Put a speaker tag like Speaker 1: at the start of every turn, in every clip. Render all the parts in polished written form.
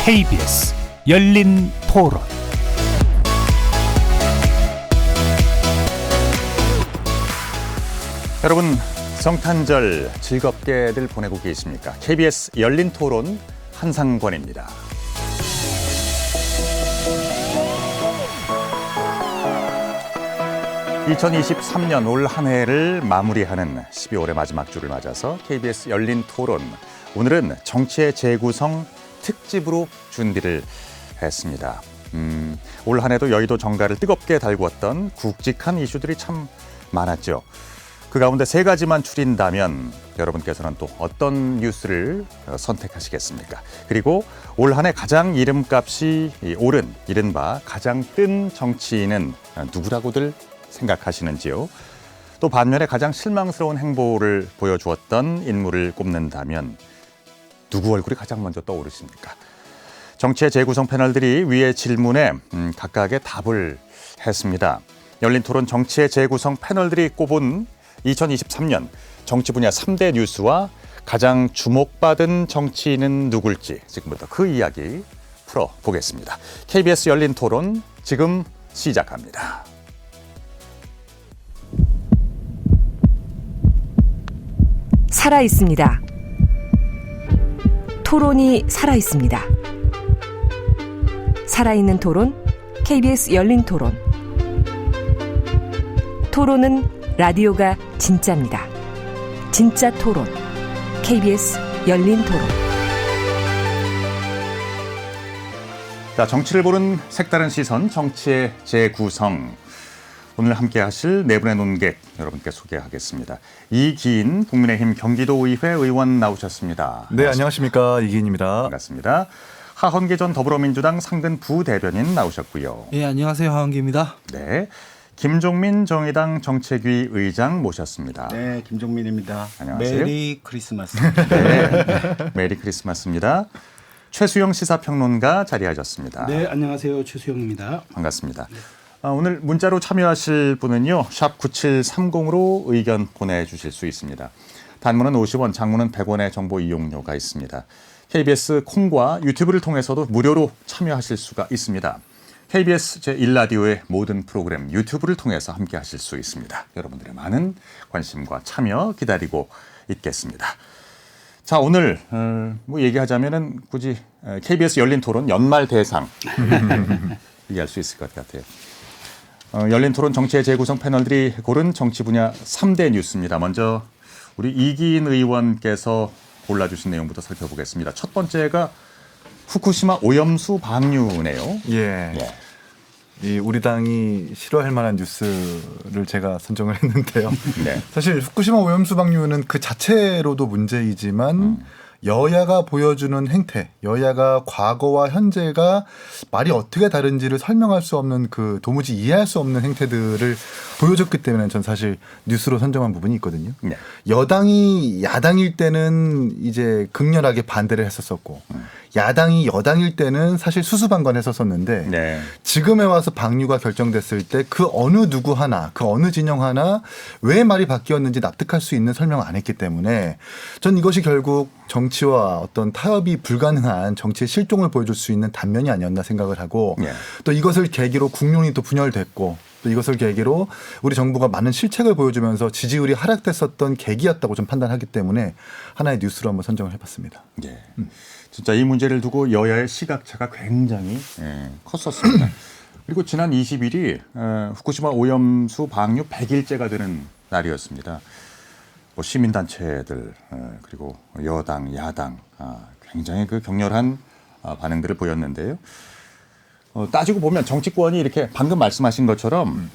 Speaker 1: KBS 열린 토론.
Speaker 2: 여러분, 성탄절 즐겁게들 보내고 계십니까? KBS 열린 토론 한상권입니다. (2023년) 올 한 해를 마무리하는 12월의 마지막 주를 맞아서 KBS 열린 토론, 오늘은 정치의 재구성 특집으로 준비를 했습니다. 올 한 해도 여의도 정가를 뜨겁게 달구었던 굵직한 이슈들이 참 많았죠. 그 가운데 세 가지만 추린다면 여러분께서는 또 어떤 뉴스를 선택하시겠습니까? 그리고 올 한 해 가장 이름값이 오른, 이른바 가장 뜬 정치인은 누구라고들 생각하시는지요? 또 반면에 가장 실망스러운 행보를 보여주었던 인물을 꼽는다면 누구 얼굴이 가장 먼저 떠오르십니까? 정치의 재구성 패널들이 위의 질문에 각각의 답을 했습니다. 열린 토론 정치의 재구성 패널들이 꼽은 2023년 정치 분야 3대 뉴스와 가장 주목받은 정치인은 누굴지 지금부터 그 이야기 풀어보겠습니다. KBS 열린 토론 지금 시작합니다.
Speaker 3: 살아있습니다. 토론이 살아있습니다. 살아있는 토론, KBS 열린 토론. 토론은 라디오가 진짜입니다. 진짜 토론, KBS 열린 토론.
Speaker 2: 자, 정치를 보는 색다른 시선, 정치의 재구성. 오늘 함께 하실 네 분의 논객 여러분께 소개하겠습니다. 이기인 국민의힘 경기도의회 의원 나오셨습니다.
Speaker 4: 네, 안녕하십니까. 이기인입니다.
Speaker 2: 반갑습니다. 하헌기 전 더불어민주당 상근 부대변인 나오셨고요.
Speaker 5: 네, 안녕하세요. 하헌기입니다.
Speaker 2: 네, 김종민 정의당 정책위 의장 모셨습니다.
Speaker 6: 네, 김종민입니다.
Speaker 2: 안녕하세요.
Speaker 6: 메리 크리스마스.
Speaker 2: 네, 메리 크리스마스입니다. 최수영 시사평론가 자리하셨습니다.
Speaker 7: 네, 안녕하세요. 최수영입니다.
Speaker 2: 반갑습니다. 오늘 문자로 참여하실 분은요, 샵 9730으로 의견 보내주실 수 있습니다. 단문은 50원, 장문은 100원의 정보 이용료가 있습니다. KBS 콩과 유튜브를 통해서도 무료로 참여하실 수가 있습니다. KBS 제1라디오의 모든 프로그램 유튜브를 통해서 함께 하실 수 있습니다. 여러분들의 많은 관심과 참여 기다리고 있겠습니다. 자, 오늘 뭐 얘기하자면은 굳이 KBS 열린 토론 연말 대상 얘기할 수 있을 것 같아요. 열린 토론 정치의 재구성 패널들이 고른 정치 분야 3대 뉴스입니다. 먼저 우리 이기인 의원께서 골라주신 내용부터 살펴보겠습니다. 첫 번째가 후쿠시마 오염수 방류네요.
Speaker 4: 예. 이 우리 당이 싫어할 만한 뉴스를 제가 선정을 했는데요.
Speaker 2: 네.
Speaker 4: 사실 후쿠시마 오염수 방류는 그 자체로도 문제이지만 여야가 보여주는 행태, 여야가 과거와 현재가 말이 어떻게 다른지를 설명할 수 없는 그 도무지 이해할 수 없는 행태들을 보여줬기 때문에 전 사실 뉴스로 선정한 부분이 있거든요.
Speaker 2: 네.
Speaker 4: 여당이 야당일 때는 이제 극렬하게 반대를 했었었고 야당이 여당일 때는 사실 수수방관했었었는데
Speaker 2: 네.
Speaker 4: 지금에 와서 방류가 결정됐을 때 그 어느 누구 하나, 그 어느 진영 하나 왜 말이 바뀌었는지 납득할 수 있는 설명을 안 했기 때문에 전 이것이 결국 정치와 어떤 타협이 불가능한 정치의 실종을 보여줄 수 있는 단면이 아니었나 생각을 하고
Speaker 2: 네.
Speaker 4: 또 이것을 계기로 국론이 또 분열됐고 또 이것을 계기로 우리 정부가 많은 실책을 보여주면서 지지율이 하락됐었던 계기였다고 좀 판단하기 때문에 하나의 뉴스로 한번 선정을 해봤습니다.
Speaker 2: 예. 진짜 이 문제를 두고 여야의 시각차가 굉장히 컸었습니다. 그리고 지난 20일이 후쿠시마 오염수 방류 100일째가 되는 날이었습니다. 뭐 시민단체들 그리고 여당, 야당 굉장히 그 격렬한 반응들을 보였는데요. 따지고 보면 정치권이 이렇게 방금 말씀하신 것처럼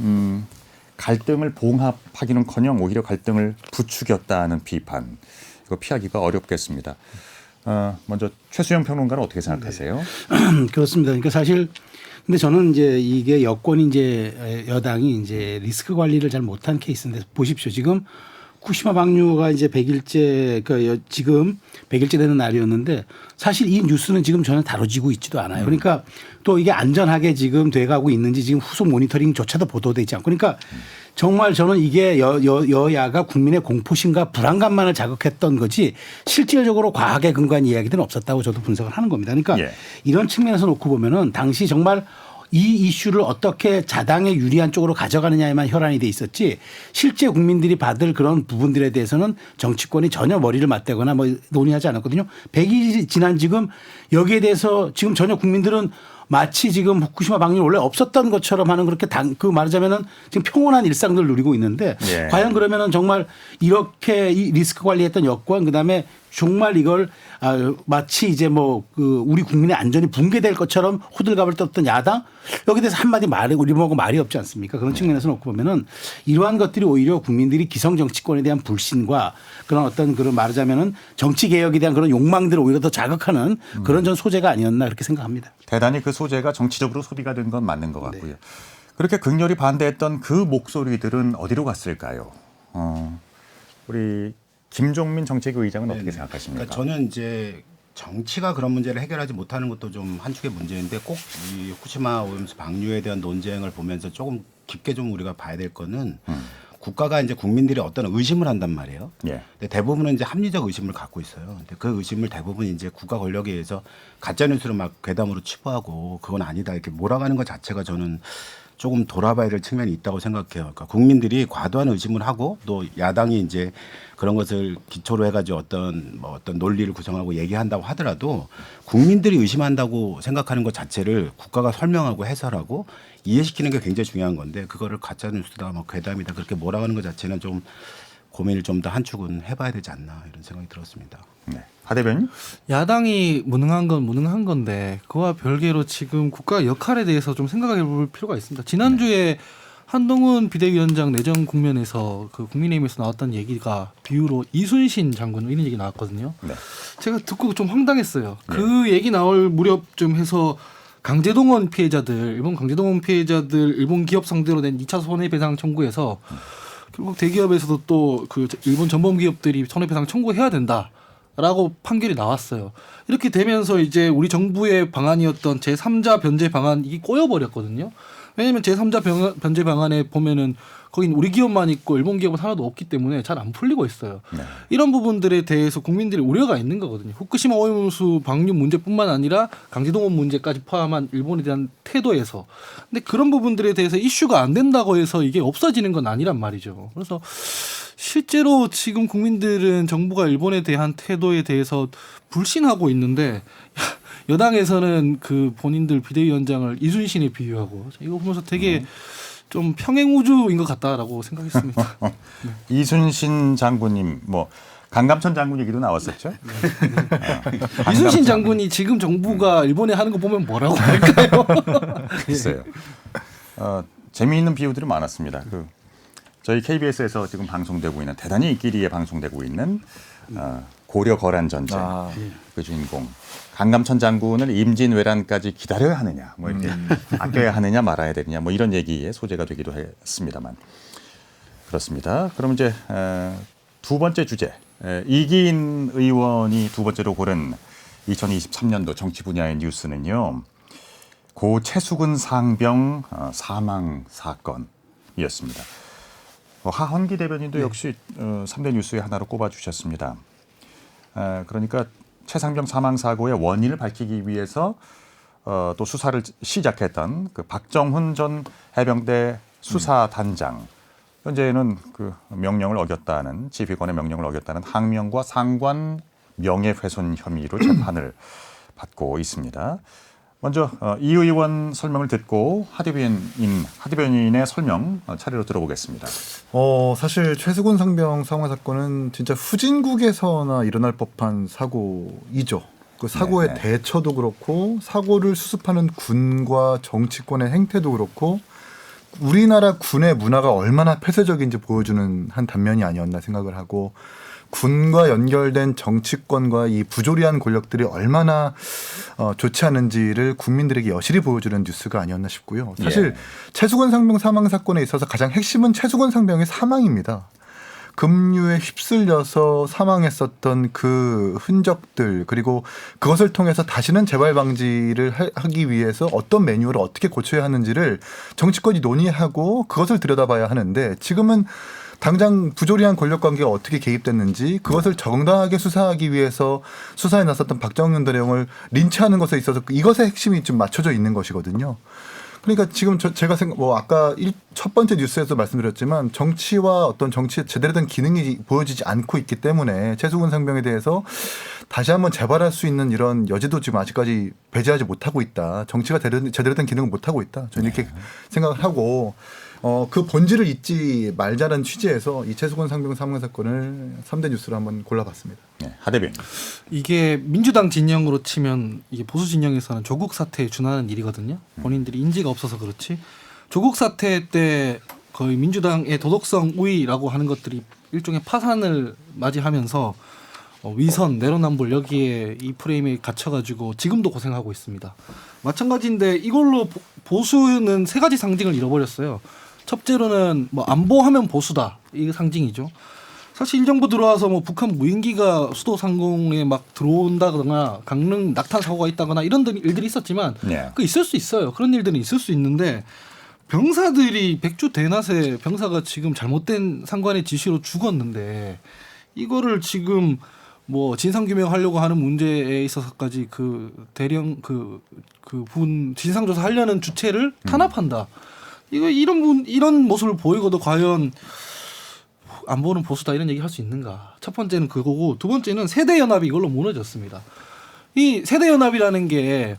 Speaker 2: 갈등을 봉합하기는커녕 오히려 갈등을 부추겼다는 비판, 이거 피하기가 어렵겠습니다. 먼저 최수영 평론가는 어떻게 생각하세요?
Speaker 7: 네. 그렇습니다. 그러니까 사실 근데 저는 이제 이게 여권이 이제 여당이 이제 리스크 관리를 잘 못한 케이스인데 보십시오. 지금 후쿠시마 방류가 이제 100일째, 그러니까 지금 100일째 되는 날이었는데 사실 이 뉴스는 지금 전혀 다뤄지고 있지도 않아요. 그러니까 또 이게 안전하게 지금 돼가고 있는지 지금 후속 모니터링조차도 보도되지 않고 그러니까 정말 저는 이게 여야가 국민의 공포심과 불안감만을 자극했던 거지 실질적으로 과학에 근거한 이야기들은 없었다고 저도 분석을 하는 겁니다. 그러니까
Speaker 2: 예.
Speaker 7: 이런 측면에서 놓고 보면은 당시 정말 이 이슈를 어떻게 자당에 유리한 쪽으로 가져가느냐에만 혈안이 돼 있었지 실제 국민들이 받을 그런 부분들에 대해서는 정치권이 전혀 머리를 맞대거나 뭐 논의하지 않았거든요. 100일이 지난 지금 여기에 대해서 지금 전혀 국민들은 마치 지금 후쿠시마 방류 원래 없었던 것처럼 하는 그렇게 그 말하자면은 지금 평온한 일상들을 누리고 있는데
Speaker 2: 예.
Speaker 7: 과연 그러면은 정말 이렇게 이 리스크 관리했던 여권 그다음에 정말 이걸 마치 이제 뭐 그 우리 국민의 안전이 붕괴될 것처럼 호들갑을 떴던 야당 여기에 대해서 한마디 말이 우리하고 말이 없지 않습니까? 그런 측면에서 놓고 보면은 이러한 것들이 오히려 국민들이 기성 정치권에 대한 불신과 그런 어떤 그런 말하자면은 정치 개혁에 대한 그런 욕망들을 오히려 더 자극하는 그런 전 소재가 아니었나 그렇게 생각합니다.
Speaker 2: 대단히 그 소재가 정치적으로 소비가 된 건 맞는 것 같고요. 그렇게 극렬히 반대했던 그 목소리들은 어디로 갔을까요? 우리 김종민 정책위 의장은 어떻게 생각하십니까?
Speaker 6: 그러니까 저는 이제 정치가 그런 문제를 해결하지 못하는 것도 좀 한 축의 문제인데 꼭 이 후쿠시마 오염수 방류에 대한 논쟁을 보면서 조금 깊게 좀 우리가 봐야 될 거는 국가가 이제 국민들이 어떤 의심을 한단 말이에요.
Speaker 2: 예.
Speaker 6: 근데 대부분은 이제 합리적 의심을 갖고 있어요. 근데 그 의심을 대부분 이제 국가 권력에 의해서 가짜 뉴스를 막 괴담으로 치부하고 그건 아니다 이렇게 몰아가는 것 자체가 저는 조금 돌아봐야 될 측면이 있다고 생각해요. 그러니까 국민들이 과도한 의심을 하고 또 야당이 이제 그런 것을 기초로 해가지고 어떤 논리를 구성하고 얘기한다고 하더라도 국민들이 의심한다고 생각하는 것 자체를 국가가 설명하고 해설하고 이해시키는 게 굉장히 중요한 건데 그거를 가짜 뉴스다, 뭐 괴담이다 그렇게 몰아가는 것 자체는 좀 고민을 좀 더 한 축은 해봐야 되지 않나 이런 생각이 들었습니다.
Speaker 2: 네. 하 대변인?
Speaker 5: 야당이 무능한 건 무능한 건데 그와 별개로 지금 국가 역할에 대해서 좀 생각해 볼 필요가 있습니다. 지난주에 한동훈 비대위원장 내정 국면에서 그 국민의힘에서 나왔던 얘기가 비유로 이순신 장군 이런 얘기 나왔거든요.
Speaker 2: 네.
Speaker 5: 제가 듣고 좀 황당했어요. 그 얘기 나올 무렵쯤 해서 강제동원 피해자들, 일본 강제동원 피해자들 일본 기업 상대로 낸 2차 손해배상 청구에서 결국 대기업에서도 또 그 일본 전범 기업들이 손해배상 청구해야 된다라고 판결이 나왔어요. 이렇게 되면서 이제 우리 정부의 방안이었던 제3자 변제 방안 이게 꼬여버렸거든요. 왜냐하면 제3자 변제 방안에 보면은 거긴 우리 기업만 있고 일본 기업은 하나도 없기 때문에 잘 안 풀리고 있어요.
Speaker 2: 네.
Speaker 5: 이런 부분들에 대해서 국민들이 우려가 있는 거거든요. 후쿠시마 오염수 방류 문제뿐만 아니라 강제동원 문제까지 포함한 일본에 대한 태도에서. 근데 그런 부분들에 대해서 이슈가 안 된다고 해서 이게 없어지는 건 아니란 말이죠. 그래서 실제로 지금 국민들은 정부가 일본에 대한 태도에 대해서 불신하고 있는데 여당에서는 그 본인들 비대위원장을 이순신에 비유하고 이거 보면서 되게 좀 평행우주인 것 같다라고 생각했습니다.
Speaker 2: 이순신 장군님, 뭐 강감천 장군 얘기도 나왔었죠.
Speaker 5: 이순신 장군이 지금 정부가 일본에 하는 거 보면 뭐라고 할까요?
Speaker 2: 글쎄요. 재미있는 비유들이 많았습니다. 저희 KBS에서 지금 방송되고 있는 대단히 인기리에 방송되고 있는 고려 거란 전쟁 그 주인공 강감천 장군을 임진왜란까지 기다려야 하느냐, 뭐 이렇게 아껴야 하느냐 말아야 되느냐, 뭐 이런 얘기의 소재가 되기도 했습니다만 그렇습니다. 그럼 이제 두 번째 주제 이기인 의원이 두 번째로 고른 2023년도 정치 분야의 뉴스는요. 고 최수근 상병 사망 사건이었습니다. 하헌기 대변인도 역시 3대 뉴스의 하나로 꼽아주셨습니다. 그러니까 최상병 사망 사고의 원인을 밝히기 위해서 또 수사를 시작했던 그 박정훈 전 해병대 수사단장 현재는 그 명령을 어겼다는 지휘관의 명령을 어겼다는 항명과 상관 명예훼손 혐의로 재판을 받고 있습니다. 먼저 이 의원 설명을 듣고 하 대변인의 설명 차례로 들어보겠습니다.
Speaker 4: 사실 최수근 상병 사망 사건은 진짜 후진국에서나 일어날 법한 사고이죠. 그 사고의 대처도 그렇고 사고를 수습하는 군과 정치권의 행태도 그렇고 우리나라 군의 문화가 얼마나 폐쇄적인지 보여주는 한 단면이 아니었나 생각을 하고 군과 연결된 정치권과 이 부조리한 권력들이 얼마나 좋지 않은지를 국민들에게 여실히 보여주는 뉴스가 아니었나 싶고요. 사실 최수근 상병 사망 사건에 있어서 가장 핵심은 최수근 상병의 사망입니다. 급류에 휩쓸려서 사망했었던 그 흔적들 그리고 그것을 통해서 다시는 재발 방지를 하기 위해서 어떤 매뉴얼을 어떻게 고쳐야 하는지를 정치권이 논의하고 그것을 들여다봐야 하는데 지금은 당장 부조리한 권력관계가 어떻게 개입됐는지 그것을 정당하게 수사하기 위해서 수사에 나섰던 박정훈 대령을 린치하는 것에 있어서 이것의 핵심이 좀 맞춰져 있는 것이거든요. 그러니까 지금 제가 아까 첫 번째 뉴스에서 말씀드렸지만 정치와 어떤 정치의 제대로 된 기능이 보여지지 않고 있기 때문에 최수근 상병에 대해서 다시 한번 재발할 수 있는 이런 여지도 지금 아직까지 배제하지 못하고 있다. 정치가 제대로 된 기능을 못하고 있다. 저는 이렇게 생각을 하고 그 본질을 잊지 말자는 취지에서 이 최수근 상병 사망 사건을 3대 뉴스로 한번 골라봤습니다.
Speaker 2: 네, 하 대변인.
Speaker 5: 이게 민주당 진영으로 치면 이게 보수 진영에서는 조국 사태에 준하는 일이거든요. 본인들이 인지가 없어서 그렇지. 조국 사태 때 거의 민주당의 도덕성 우위라고 하는 것들이 일종의 파산을 맞이하면서 위선, 내로남불 여기에 이 프레임에 갇혀가지고 지금도 고생하고 있습니다. 마찬가지인데 이걸로 보수는 세 가지 상징을 잃어버렸어요. 첫째로는 뭐 안보하면 보수다. 이게 상징이죠. 사실 이 정부 들어와서 뭐 북한 무인기가 수도 상공에 막 들어온다거나 강릉 낙탄 사고가 있다거나 이런 일들이 있었지만
Speaker 2: 네.
Speaker 5: 그 있을 수 있어요. 그런 일들은 있을 수 있는데 병사들이 백주 대낮에 병사가 지금 잘못된 상관의 지시로 죽었는데 이거를 지금 뭐 진상 규명하려고 하는 문제에 있어서까지 그 대령 그분 진상 조사하려는 주체를 탄압한다. 이거 이런 모습을 보이고도 과연 안 보는 보수다 이런 얘기 할 수 있는가? 첫 번째는 그거고 두 번째는 세대 연합이 이걸로 무너졌습니다. 이 세대 연합이라는 게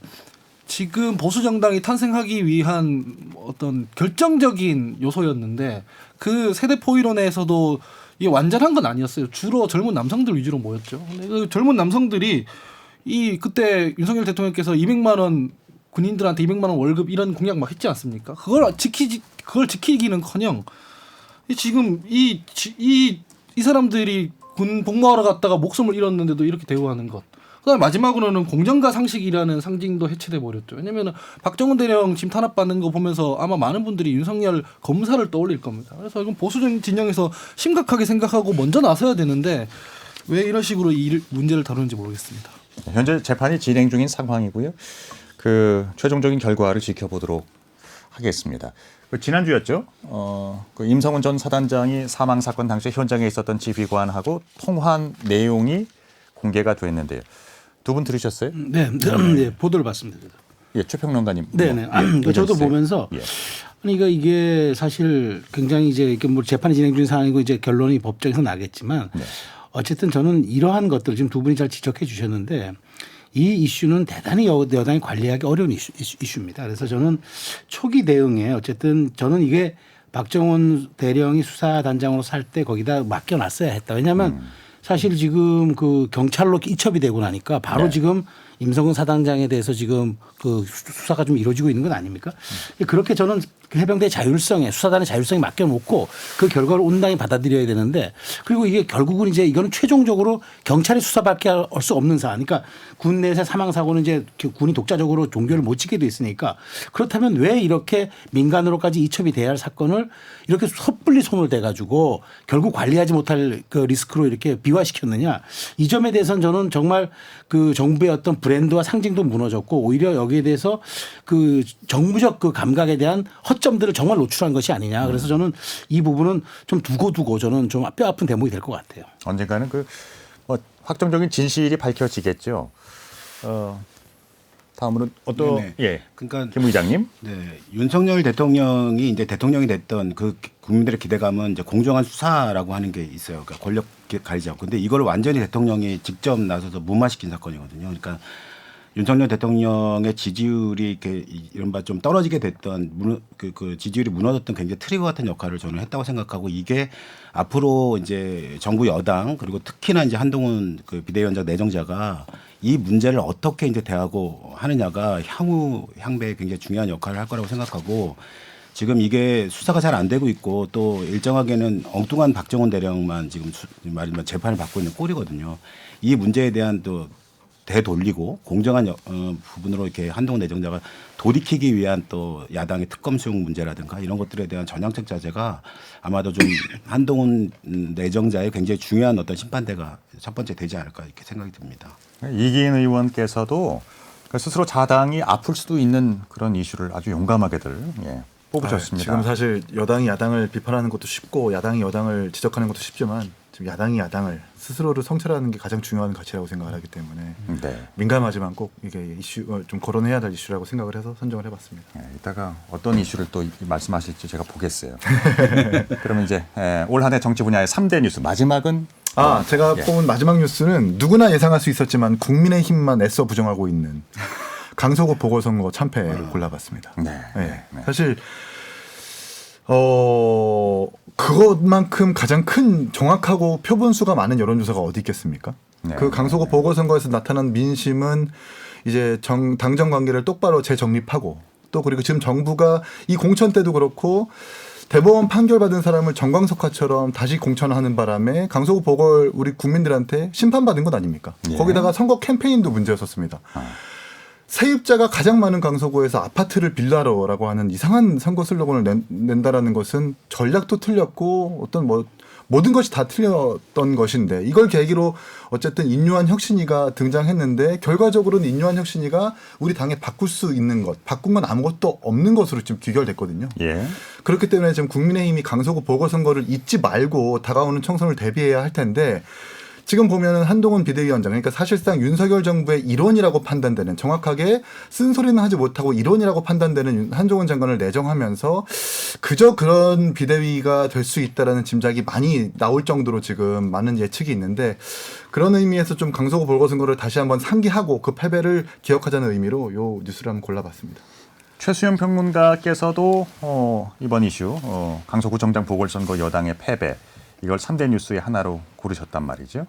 Speaker 5: 지금 보수 정당이 탄생하기 위한 어떤 결정적인 요소였는데 그 세대 포이론에서도 이게 완전한 건 아니었어요. 주로 젊은 남성들 위주로 모였죠. 근데 그 젊은 남성들이 그때 윤석열 대통령께서 200만 원 군인들한테 200만 원 월급 이런 공약 막 했지 않습니까? 그걸 지키기는커녕 지금 이 사람들이 군 복무하러 갔다가 목숨을 잃었는데도 이렇게 대우하는 것. 그다음에 마지막으로는 공정과 상식이라는 상징도 해체돼 버렸죠. 왜냐면은 박정훈 대령 지금 탄압받는 거 보면서 아마 많은 분들이 윤석열 검사를 떠올릴 겁니다. 그래서 이건 보수 진영에서 심각하게 생각하고 먼저 나서야 되는데 왜 이런 식으로 이 문제를 다루는지 모르겠습니다.
Speaker 2: 현재 재판이 진행 중인 상황이고요. 그 최종적인 결과를 지켜보도록 하겠습니다. 지난주였죠. 그 임성훈 전 사단장이 사망 사건 당시 현장에 있었던 지휘관하고 통화한 내용이 공개가 됐는데요. 두 분 들으셨어요?
Speaker 7: 네, 보도를 봤습니다.
Speaker 2: 예, 최평론가님.
Speaker 7: 네네. 저도 보면서 그러니까 이게 사실 굉장히 이제 이렇게 뭐 재판이 진행 중인 상황이고 이제 결론이 법정에서 나겠지만 어쨌든 저는 이러한 것들 지금 두 분이 잘 지적해 주셨는데 이 이슈는 대단히 여당이 관리하기 어려운 이슈입니다. 그래서 저는 초기 대응에 어쨌든 저는 이게 박정훈 대령이 수사단장으로 살 때 거기다 맡겨놨어야 했다. 왜냐하면 사실 지금 그 경찰로 이첩이 되고 나니까 바로 지금 임성근 사단장에 대해서 지금 그 수사가 좀 이루어지고 있는 건 아닙니까? 그렇게 저는 그 해병대 자율성에 수사단의 자율성에 맡겨놓고 그 결과를 온당히 받아들여야 되는데 그리고 이게 결국은 이제 이거는 최종적으로 경찰이 수사밖에 할 수 없는 사안. 그러니까 군 내에서 사망 사고는 이제 군이 독자적으로 종결을 못 짓게 돼 있으니까 그렇다면 왜 이렇게 민간으로까지 이첩이 돼야 할 사건을 이렇게 섣불리 손을 대가지고 결국 관리하지 못할 그 리스크로 이렇게 비화시켰느냐. 이 점에 대해서는 저는 정말 그 정부의 어떤 브랜드와 상징도 무너졌고 오히려 여기에 대해서 그 정무적 그 감각에 대한 허점들을 정말 노출한 것이 아니냐. 그래서 저는 이 부분은 좀 두고 저는 좀 뼈 아픈 대목이 될 것 같아요.
Speaker 2: 언젠가는 그 확정적인 진실이 밝혀지겠죠. 다음으로는
Speaker 6: 그러니까
Speaker 2: 김 의장님.
Speaker 6: 네, 윤석열 대통령이 이제 대통령이 됐던 그 국민들의 기대감은 이제 공정한 수사라고 하는 게 있어요. 그러니까 권력 가리지 않고. 근데 이걸 완전히 대통령이 직접 나서서 무마시킨 사건이거든요. 그러니까 윤석열 대통령의 지지율이 이렇게 이른바 좀 떨어지게 됐던 그 지지율이 무너졌던 굉장히 트리거 같은 역할을 저는 했다고 생각하고 이게 앞으로 이제 정부 여당 그리고 특히나 이제 한동훈 그 비대위원장 내정자가 이 문제를 어떻게 이제 대하고 하느냐가 향후 향배에 굉장히 중요한 역할을 할 거라고 생각하고 지금 이게 수사가 잘 안 되고 있고 또 일정하게는 엉뚱한 박정훈 대령만 지금 말하자면 재판을 받고 있는 꼴이거든요. 이 문제에 대한 또 되돌리고 공정한 부분으로 이렇게 한동훈 내정자가 돌이키기 위한 또 야당의 특검 수용 문제라든가 이런 것들에 대한 전향적 자제가 아마도 좀 한동훈 내정자의 굉장히 중요한 어떤 심판대가 첫 번째 되지 않을까 이렇게 생각이 듭니다.
Speaker 2: 이기인 의원께서도 스스로 자당이 아플 수도 있는 그런 이슈를 아주 용감하게들 뽑으셨습니다.
Speaker 4: 지금 사실 여당이 야당을 비판하는 것도 쉽고 야당이 여당을 지적하는 것도 쉽지만 지금 야당이 야당을 스스로를 성찰하는 게 가장 중요한 가치라고 생각을 하기 때문에
Speaker 2: 네.
Speaker 4: 민감하지만 꼭 이게 이슈 좀 거론해야 될 이슈라고 생각을 해서 선정을 해봤습니다.
Speaker 2: 이따가 어떤 이슈를 또 말씀하실지 제가 보겠어요. 그러면 이제 올 한 해 정치 분야의 3대 뉴스 마지막은
Speaker 4: 제가 뽑은 마지막 뉴스는 누구나 예상할 수 있었지만 국민의힘만 애써 부정하고 있는 강서구 보궐선거 참패를 골라봤습니다.
Speaker 2: 네.
Speaker 4: 사실 그것만큼 가장 큰 정확하고 표본수가 많은 여론조사가 어디 있겠습니까?
Speaker 2: 네.
Speaker 4: 그 강서구 보궐선거에서 나타난 민심은 이제 당정 관계를 똑바로 재정립하고 또 그리고 지금 정부가 이 공천 때도 그렇고 대법원 판결받은 사람을 정광석화처럼 다시 공천하는 바람에 강서구 보궐 우리 국민들한테 심판받은 것 아닙니까?
Speaker 2: 예.
Speaker 4: 거기다가 선거 캠페인도 문제였었습니다. 세입자가 가장 많은 강서구에서 아파트를 빌라로라고 하는 이상한 선거 슬로건을 낸다라는 것은 전략도 틀렸고 어떤 모든 것이 다 틀렸던 것인데 이걸 계기로 어쨌든 인류한 혁신위가 등장했는데 결과적으로는 인류한 혁신위가 우리 당에 바꿀 수 있는 것, 바꾼 건 아무것도 없는 것으로 지금 귀결됐거든요.
Speaker 2: 예.
Speaker 4: 그렇기 때문에 지금 국민의힘이 강서구 보궐선거를 잊지 말고 다가오는 총선을 대비해야 할 텐데 지금 보면은 한동훈 비대위원장 그러니까 사실상 윤석열 정부의 일원이라고 판단되는 정확하게 쓴소리는 하지 못하고 일원이라고 판단되는 한동훈 장관을 내정하면서 그저 그런 비대위가 될 수 있다라는 짐작이 많이 나올 정도로 지금 많은 예측이 있는데 그런 의미에서 좀 강서구 보궐선거를 다시 한번 상기하고 그 패배를 기억하자는 의미로 요 뉴스를 한번 골라봤습니다.
Speaker 2: 최수영 평론가께서도 이번 이슈 강서구 정당 보궐선거 여당의 패배 이걸 3대 뉴스의 하나로 고르셨단 말이죠.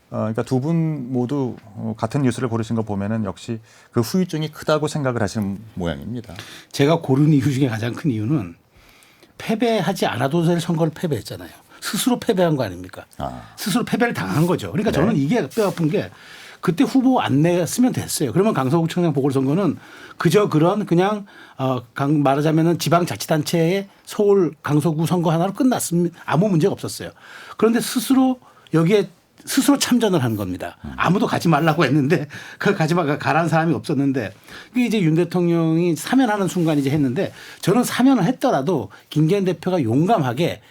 Speaker 2: 그러니까 두 분 모두 같은 뉴스를 고르신 거 보면은 역시 그 후유증이 크다고 생각을 하시는 모양입니다.
Speaker 7: 제가 고른 이유 중에 가장 큰 이유는 패배하지 않아도 될 선거를 패배했잖아요. 스스로 패배한 거 아닙니까? 스스로 패배를 당한 거죠. 그러니까 저는 이게 뼈아픈 게 그때 후보 안 냈으면 됐어요. 그러면 강서구청장 보궐선거는 그저 그런 그냥 말하자면은 지방자치단체의 서울 강서구 선거 하나로 끝났습니다. 아무 문제가 없었어요. 그런데 스스로 여기에 스스로 참전을 한 겁니다. 아무도 가지 말라고 했는데 그 가라는 사람이 없었는데 그게 이제 윤 대통령이 사면하는 순간 이제 했는데 저는 사면을 했더라도 김기현 대표가 용감하게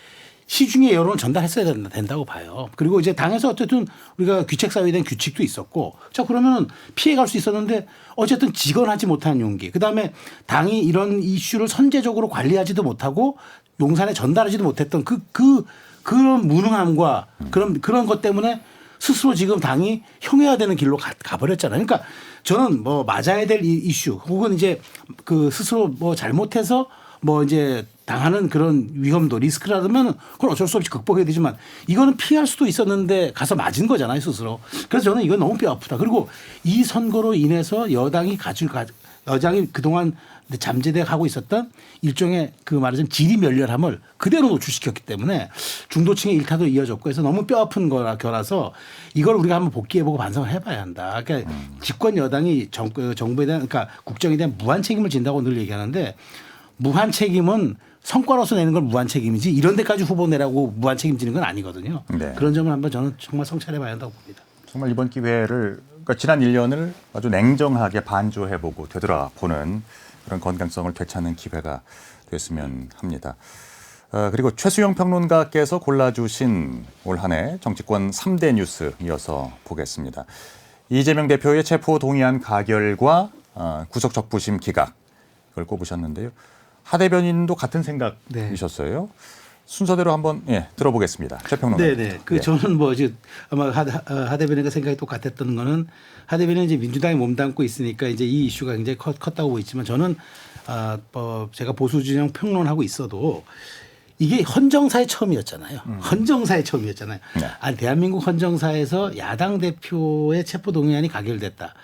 Speaker 7: 시중의 여론을 전달했어야 된다고 봐요. 그리고 이제 당에서 어쨌든 우리가 귀책사유에 대한 규칙도 있었고 자 그러면은 피해갈 수 있었는데 어쨌든 직언하지 못한 용기. 그다음에 당이 이런 이슈를 선제적으로 관리하지도 못하고 용산에 전달하지도 못했던 그런 무능함과 그런 것 때문에 스스로 지금 당이 형해화되는 길로 가버렸잖아요. 그러니까 저는 뭐 맞아야 될 이슈 혹은 이제 그 스스로 뭐 잘못해서 뭐 이제 당하는 그런 위험도 리스크라면 그건 어쩔 수 없이 극복해야 되지만 이거는 피할 수도 있었는데 가서 맞은 거잖아요 스스로. 그래서 저는 이건 너무 뼈 아프다. 그리고 이 선거로 인해서 여당이 그동안 잠재돼 하고 있었던 일종의 그 말하자면 지리멸렬함을 그대로 노출시켰기 때문에 중도층의 일타도 이어졌고 해서 너무 뼈 아픈 거라서 이걸 우리가 한번 복귀해보고 반성을 해봐야 한다. 그러니까 집권 여당이 정부에 대한 그러니까 국정에 대한 무한 책임을 진다고 늘 얘기하는데 무한 책임은 성과로서 내는 건 무한 책임이지 이런 데까지 후보 내라고 무한 책임지는 건 아니거든요.
Speaker 2: 네.
Speaker 7: 그런 점을 한번 저는 정말 성찰해봐야 한다고 봅니다.
Speaker 2: 정말 이번 기회를 그러니까 지난 1년을 아주 냉정하게 반조해보고 되돌아보는 그런 건강성을 되찾는 기회가 됐으면 합니다. 그리고 최수영 평론가께서 골라주신 올 한 해 정치권 3대 뉴스 이어서 보겠습니다. 이재명 대표의 체포 동의안 가결과 구속 적부심 기각 이걸 꼽으셨는데요. 하 대변인도 같은 생각이셨어요. 순서대로 한번 들어보겠습니다. 최 평론가.
Speaker 7: 네네. 저는 뭐 이제 아마 하 대변인과 생각이 똑같았던 거는 하 대변인은 이제 민주당에 몸담고 있으니까 이제 이 이슈가 굉장히 컸다고 보이지만 저는 제가 보수 진영 평론하고 있어도 이게 헌정사의 처음이었잖아요. 헌정사의 처음이었잖아요.
Speaker 2: 네.
Speaker 7: 대한민국 헌정사에서 야당 대표의 체포 동의안이 가결됐다.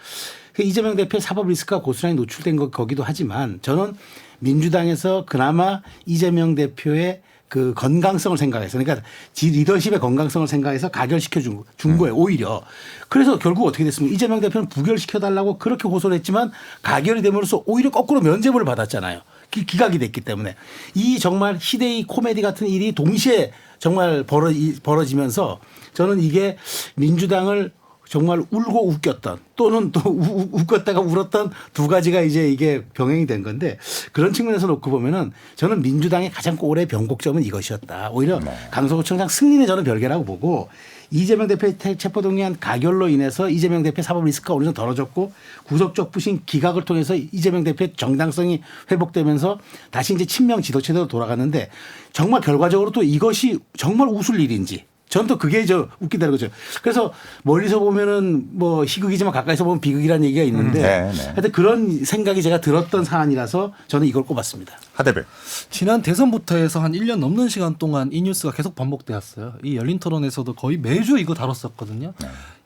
Speaker 7: 이재명 대표의 사법 리스크가 고스란히 노출된 거기도 하지만 저는 민주당에서 그나마 이재명 대표의 그 건강성을 생각해서 그러니까 리더십의 건강성을 생각해서 가결시켜 준 거예요. 오히려. 그래서 결국 어떻게 됐습니까? 이재명 대표는 부결시켜달라고 그렇게 호소를 했지만 가결이 됨으로써 오히려 거꾸로 면죄부를 받았잖아요. 기각이 됐기 때문에 이 정말 희대의 코미디 같은 일이 동시에 정말 벌어지면서 저는 이게 민주당을 정말 울고 웃겼던 또는 또 웃겼다가 울었던 두 가지가 이제 이게 병행이 된 건데 그런 측면에서 놓고 보면은 저는 민주당의 가장 올해 변곡점은 이것이었다. 오히려 강서구청장 승리는 저는 별개라고 보고 이재명 대표의 체포동의안 가결로 인해서 이재명 대표의 사법 리스크가 어느 정도 덜어졌고 구속적 부신 기각을 통해서 이재명 대표의 정당성이 회복되면서 다시 이제 친명 지도체제로 돌아갔는데 정말 결과적으로 또 이것이 정말 웃을 일인지 저는 또 그게 웃기다는 거죠. 그래서 멀리서 보면은 뭐 희극이지만 가까이서 보면 비극이라는 얘기가 있는데 하여튼 그런 생각이 제가 들었던 사안이라서 저는 이걸 꼽았습니다.
Speaker 2: 하대배.
Speaker 5: 지난 대선부터 해서 한 1년 넘는 시간 동안 이 뉴스가 계속 반복되었어요. 이 열린 토론에서도 거의 매주 이거 다뤘었거든요.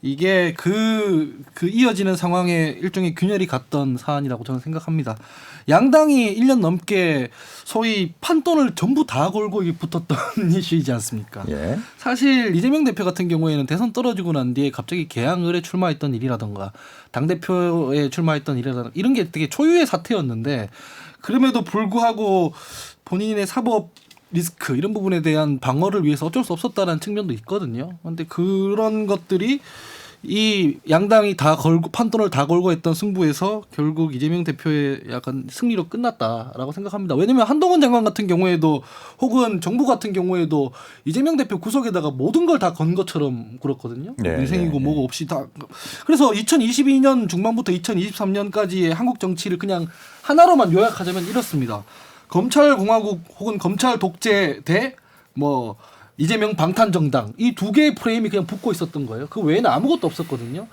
Speaker 5: 이게 그 이어지는 상황에 일종의 균열이 갔던 사안이라고 저는 생각합니다. 양당이 1년 넘게 소위 판돈을 전부 다 걸고 붙었던 이슈이지 않습니까?
Speaker 2: 예.
Speaker 5: 사실 이재명 대표 같은 경우에는 대선 떨어지고 난 뒤에 갑자기 개항을에 출마했던 일이라던가 당대표에 출마했던 일이라던가 이런 게 되게 초유의 사태였는데 그럼에도 불구하고 본인의 사법 리스크 이런 부분에 대한 방어를 위해서 어쩔 수 없었다는 측면도 있거든요. 그런데 그런 것들이 이 양당이 다 걸고 판돈을 다 걸고 했던 승부에서 결국 이재명 대표의 약간 승리로 끝났다라고 생각합니다. 왜냐하면 한동훈 장관 같은 경우에도 혹은 정부 같은 경우에도 이재명 대표 구속에다가 모든 걸 다 건 것처럼 그렇거든요. 위생이고 뭐고 없이 다. 그래서 2022년 중반부터 2023년까지의 한국 정치를 그냥 하나로만 요약하자면 이렇습니다. 검찰공화국 혹은 검찰 독재 대 뭐 이재명 방탄정당 이 두 개의 프레임이 그냥 붙고 있었던 거예요. 그 외에는 아무것도 없었거든요.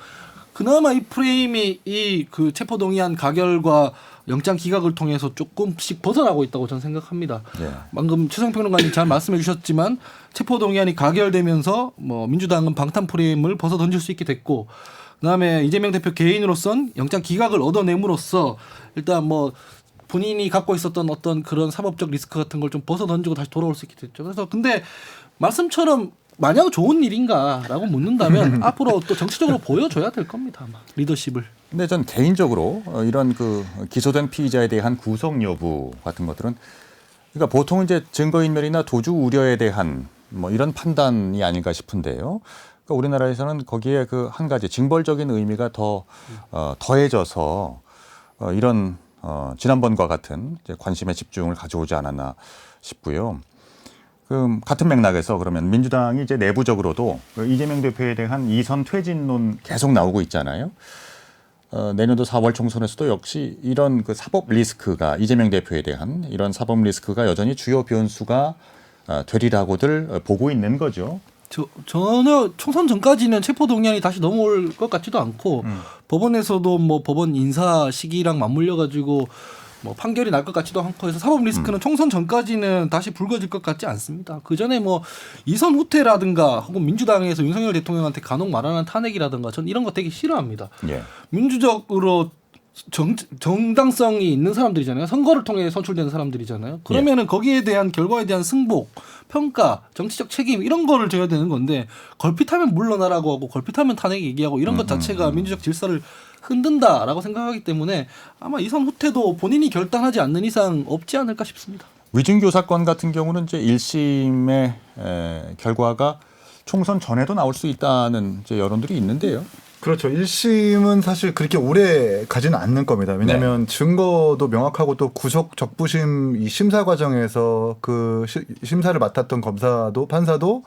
Speaker 5: 그나마 이 프레임이 이 그 체포동의안 가결과 영장 기각을 통해서 조금씩 벗어나고 있다고 저는 생각합니다. 방금 최성 평론가님 잘 말씀해 주셨지만 체포동의안이 가결되면서 뭐 민주당은 방탄 프레임을 벗어 던질 수 있게 됐고 그다음에 이재명 대표 개인으로선 영장 기각을 얻어냄으로써 일단 뭐 본인이 갖고 있었던 어떤 그런 사법적 리스크 같은 걸 좀 벗어 던지고 다시 돌아올 수 있게 됐죠. 그래서 근데 말씀처럼 마냥 좋은 일인가라고 묻는다면 앞으로 또 정치적으로 보여줘야 될 겁니다. 아마 리더십을.
Speaker 2: 근데 전 개인적으로 이런 그 기소된 피의자에 대한 구속 여부 같은 것들은 그러니까 보통 이제 증거인멸이나 도주 우려에 대한 뭐 이런 판단이 아닐까 싶은데요. 그러니까 우리나라에서는 거기에 그 한 가지 징벌적인 의미가 더 더해져서 이런 지난번과 같은 이제 관심의 집중을 가져오지 않았나 싶고요. 같은 맥락에서 그러면 민주당이 이제 내부적으로도 이재명 대표에 대한 이선 퇴진론 계속 나오고 있잖아요. 내년도 4월 총선에서도 역시 이런 그 사법 리스크가 이재명 대표에 대한 이런 사법 리스크가 여전히 주요 변수가 되리라고들 보고 있는 거죠.
Speaker 5: 전혀 총선 전까지는 체포동의안이 다시 넘어올 것 같지도 않고 법원에서도 뭐 법원 인사 시기랑 맞물려 가지고 뭐 판결이 날 것 같지도 않고 해서 사법 리스크는 총선 전까지는 다시 불거질 것 같지 않습니다. 그 전에 뭐 이선 후퇴라든가 혹은 민주당에서 윤석열 대통령한테 간혹 말하는 탄핵이라든가 전 이런 거 되게 싫어합니다. 민주적으로 정당성이 있는 사람들이잖아요. 선거를 통해 선출되는 사람들이잖아요. 그러면은 거기에 대한 결과에 대한 승복, 평가, 정치적 책임 이런 거를 져야 되는 건데 걸핏하면 물러나라고 하고 걸핏하면 탄핵 얘기하고 이런 것 자체가 민주적 질서를 흔든다라고 생각하기 때문에 아마 이선 후퇴도 본인이 결단하지 않는 이상 없지 않을까 싶습니다.
Speaker 2: 위증교 사건 같은 경우는 이제 1심의 결과가 총선 전에도 나올 수 있다는 이제 여론들이 있는데요.
Speaker 4: 그렇죠. 1심은 사실 그렇게 오래 가지는 않는 겁니다. 왜냐하면 증거도 명확하고 또 구속 적부심 이 심사 과정에서 그 심사를 맡았던 검사도 판사도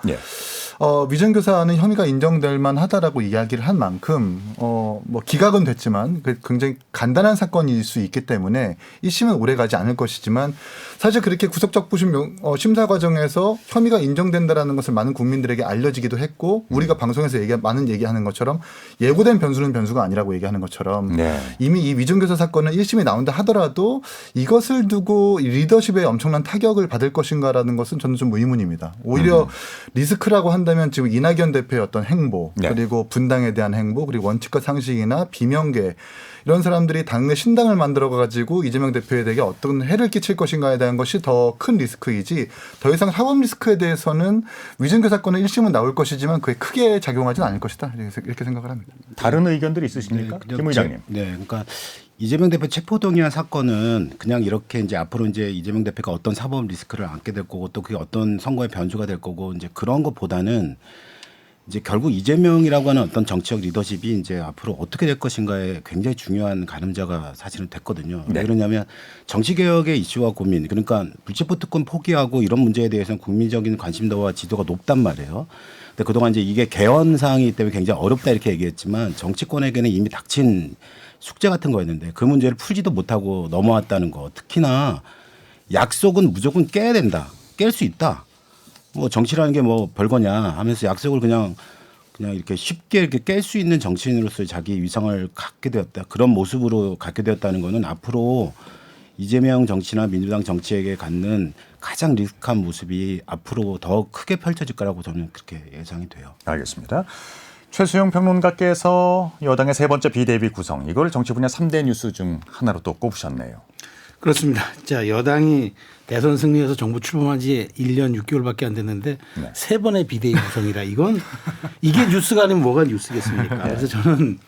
Speaker 4: 위증교사는 혐의가 인정될 만하다라고 이야기를 한 만큼 뭐 기각은 됐지만 굉장히 간단한 사건일 수 있기 때문에 1심은 오래 가지 않을 것이지만 사실 그렇게 구속 적부심 심사 과정에서 혐의가 인정된다라는 것을 많은 국민들에게 알려지기도 했고 우리가 방송에서 많은 얘기하는 것처럼 예고된 변수는 변수가 아니라고 얘기하는 것처럼 이미 이 위증교사 사건은 1심이 나온다 하더라도 이것을 두고 리더십에 엄청난 타격을 받을 것인가라는 것은 저는 좀 의문입니다. 오히려 리스크라고 한다 한다면 지금 이낙연 대표의 어떤 행보
Speaker 2: 네.
Speaker 4: 그리고 분당에 대한 행보 그리고 원칙과 상식이나 비명계 이런 사람들이 당내 신당을 만들어 가지고 이재명 대표에게 어떤 해를 끼칠 것인가에 대한 것이 더 큰 리스크이지 더 이상 사법 리스크에 대해서는 위증교 사건은 1심은 나올 것이지만 그게 크게 작용하지는 않을 것이다 이렇게 생각을 합니다.
Speaker 2: 다른 의견들이 있으십니까?
Speaker 6: 그냥
Speaker 2: 김 의장님.
Speaker 6: 네, 그러니까 이재명 대표 체포동의안 사건은 그냥 이렇게 이제 앞으로 이제 이재명 대표가 어떤 사법 리스크를 안게 될 거고 또 그게 어떤 선거의 변수가 될 거고 이제 그런 것보다는 이제 결국 이재명이라고 하는 어떤 정치적 리더십이 이제 앞으로 어떻게 될 것인가에 굉장히 중요한 가늠자가 사실은 됐거든요.
Speaker 2: 네.
Speaker 6: 왜 그러냐면 정치개혁의 이슈와 고민 그러니까 불체포 특권 포기하고 이런 문제에 대해서는 국민적인 관심도와 지도가 높단 말이에요. 근데 그동안 이제 이게 개헌 사항이기 때문에 굉장히 어렵다 이렇게 얘기했지만 정치권에게는 이미 닥친 숙제 같은 거였는데 그 문제를 풀지도 못하고 넘어왔다는 거. 특히나 약속은 무조건 깨야 된다. 깰 수 있다. 뭐 정치라는 게 뭐 별거냐 하면서 약속을 그냥 이렇게 쉽게 이렇게 깰 수 있는 정치인으로서의 자기 위상을 갖게 되었다. 그런 모습으로 갖게 되었다는 거는 앞으로 이재명 정치나 민주당 정치에게 갖는 가장 리스크한 모습이 앞으로 더 크게 펼쳐질 거라고 저는 그렇게 예상이 돼요.
Speaker 2: 알겠습니다. 최수영 평론가께서 여당의 세 번째 비대위 구성 이걸 정치 분야 3대 뉴스 중 하나로 또 꼽으셨네요.
Speaker 7: 그렇습니다. 자, 여당이 대선 승리해서 정부 출범한 지 1년 6개월밖에 안 됐는데
Speaker 2: 네.
Speaker 7: 세 번의 비대위 구성이라 이게 뉴스가 아니면 뭐가 뉴스겠습니까? 그래서 저는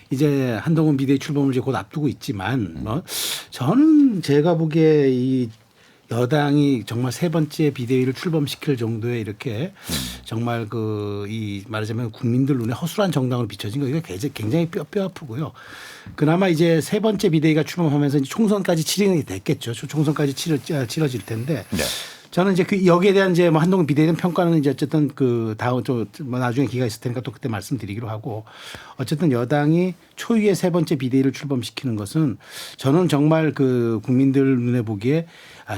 Speaker 7: 이제 한동훈 비대위 출범을 이제 곧 앞두고 있지만 저는 제가 보기에 이 여당이 정말 세 번째 비대위를 출범시킬 정도의 이렇게 정말 이 말하자면 국민들 눈에 허술한 정당으로 비춰진 거 이거 굉장히 뼈 아프고요. 그나마 이제 세 번째 비대위가 출범하면서 이제 총선까지 치르게 됐겠죠. 총선까지 치러질 텐데.
Speaker 2: 네.
Speaker 7: 저는 이제 여기에 대한 이제 뭐 한동훈 비대위는 평가는 이제 어쨌든 다음 뭐 나중에 기회가 있을 테니까 또 그때 말씀드리기로 하고 어쨌든 여당이 초유의 세 번째 비대위를 출범시키는 것은 저는 정말 국민들 눈에 보기에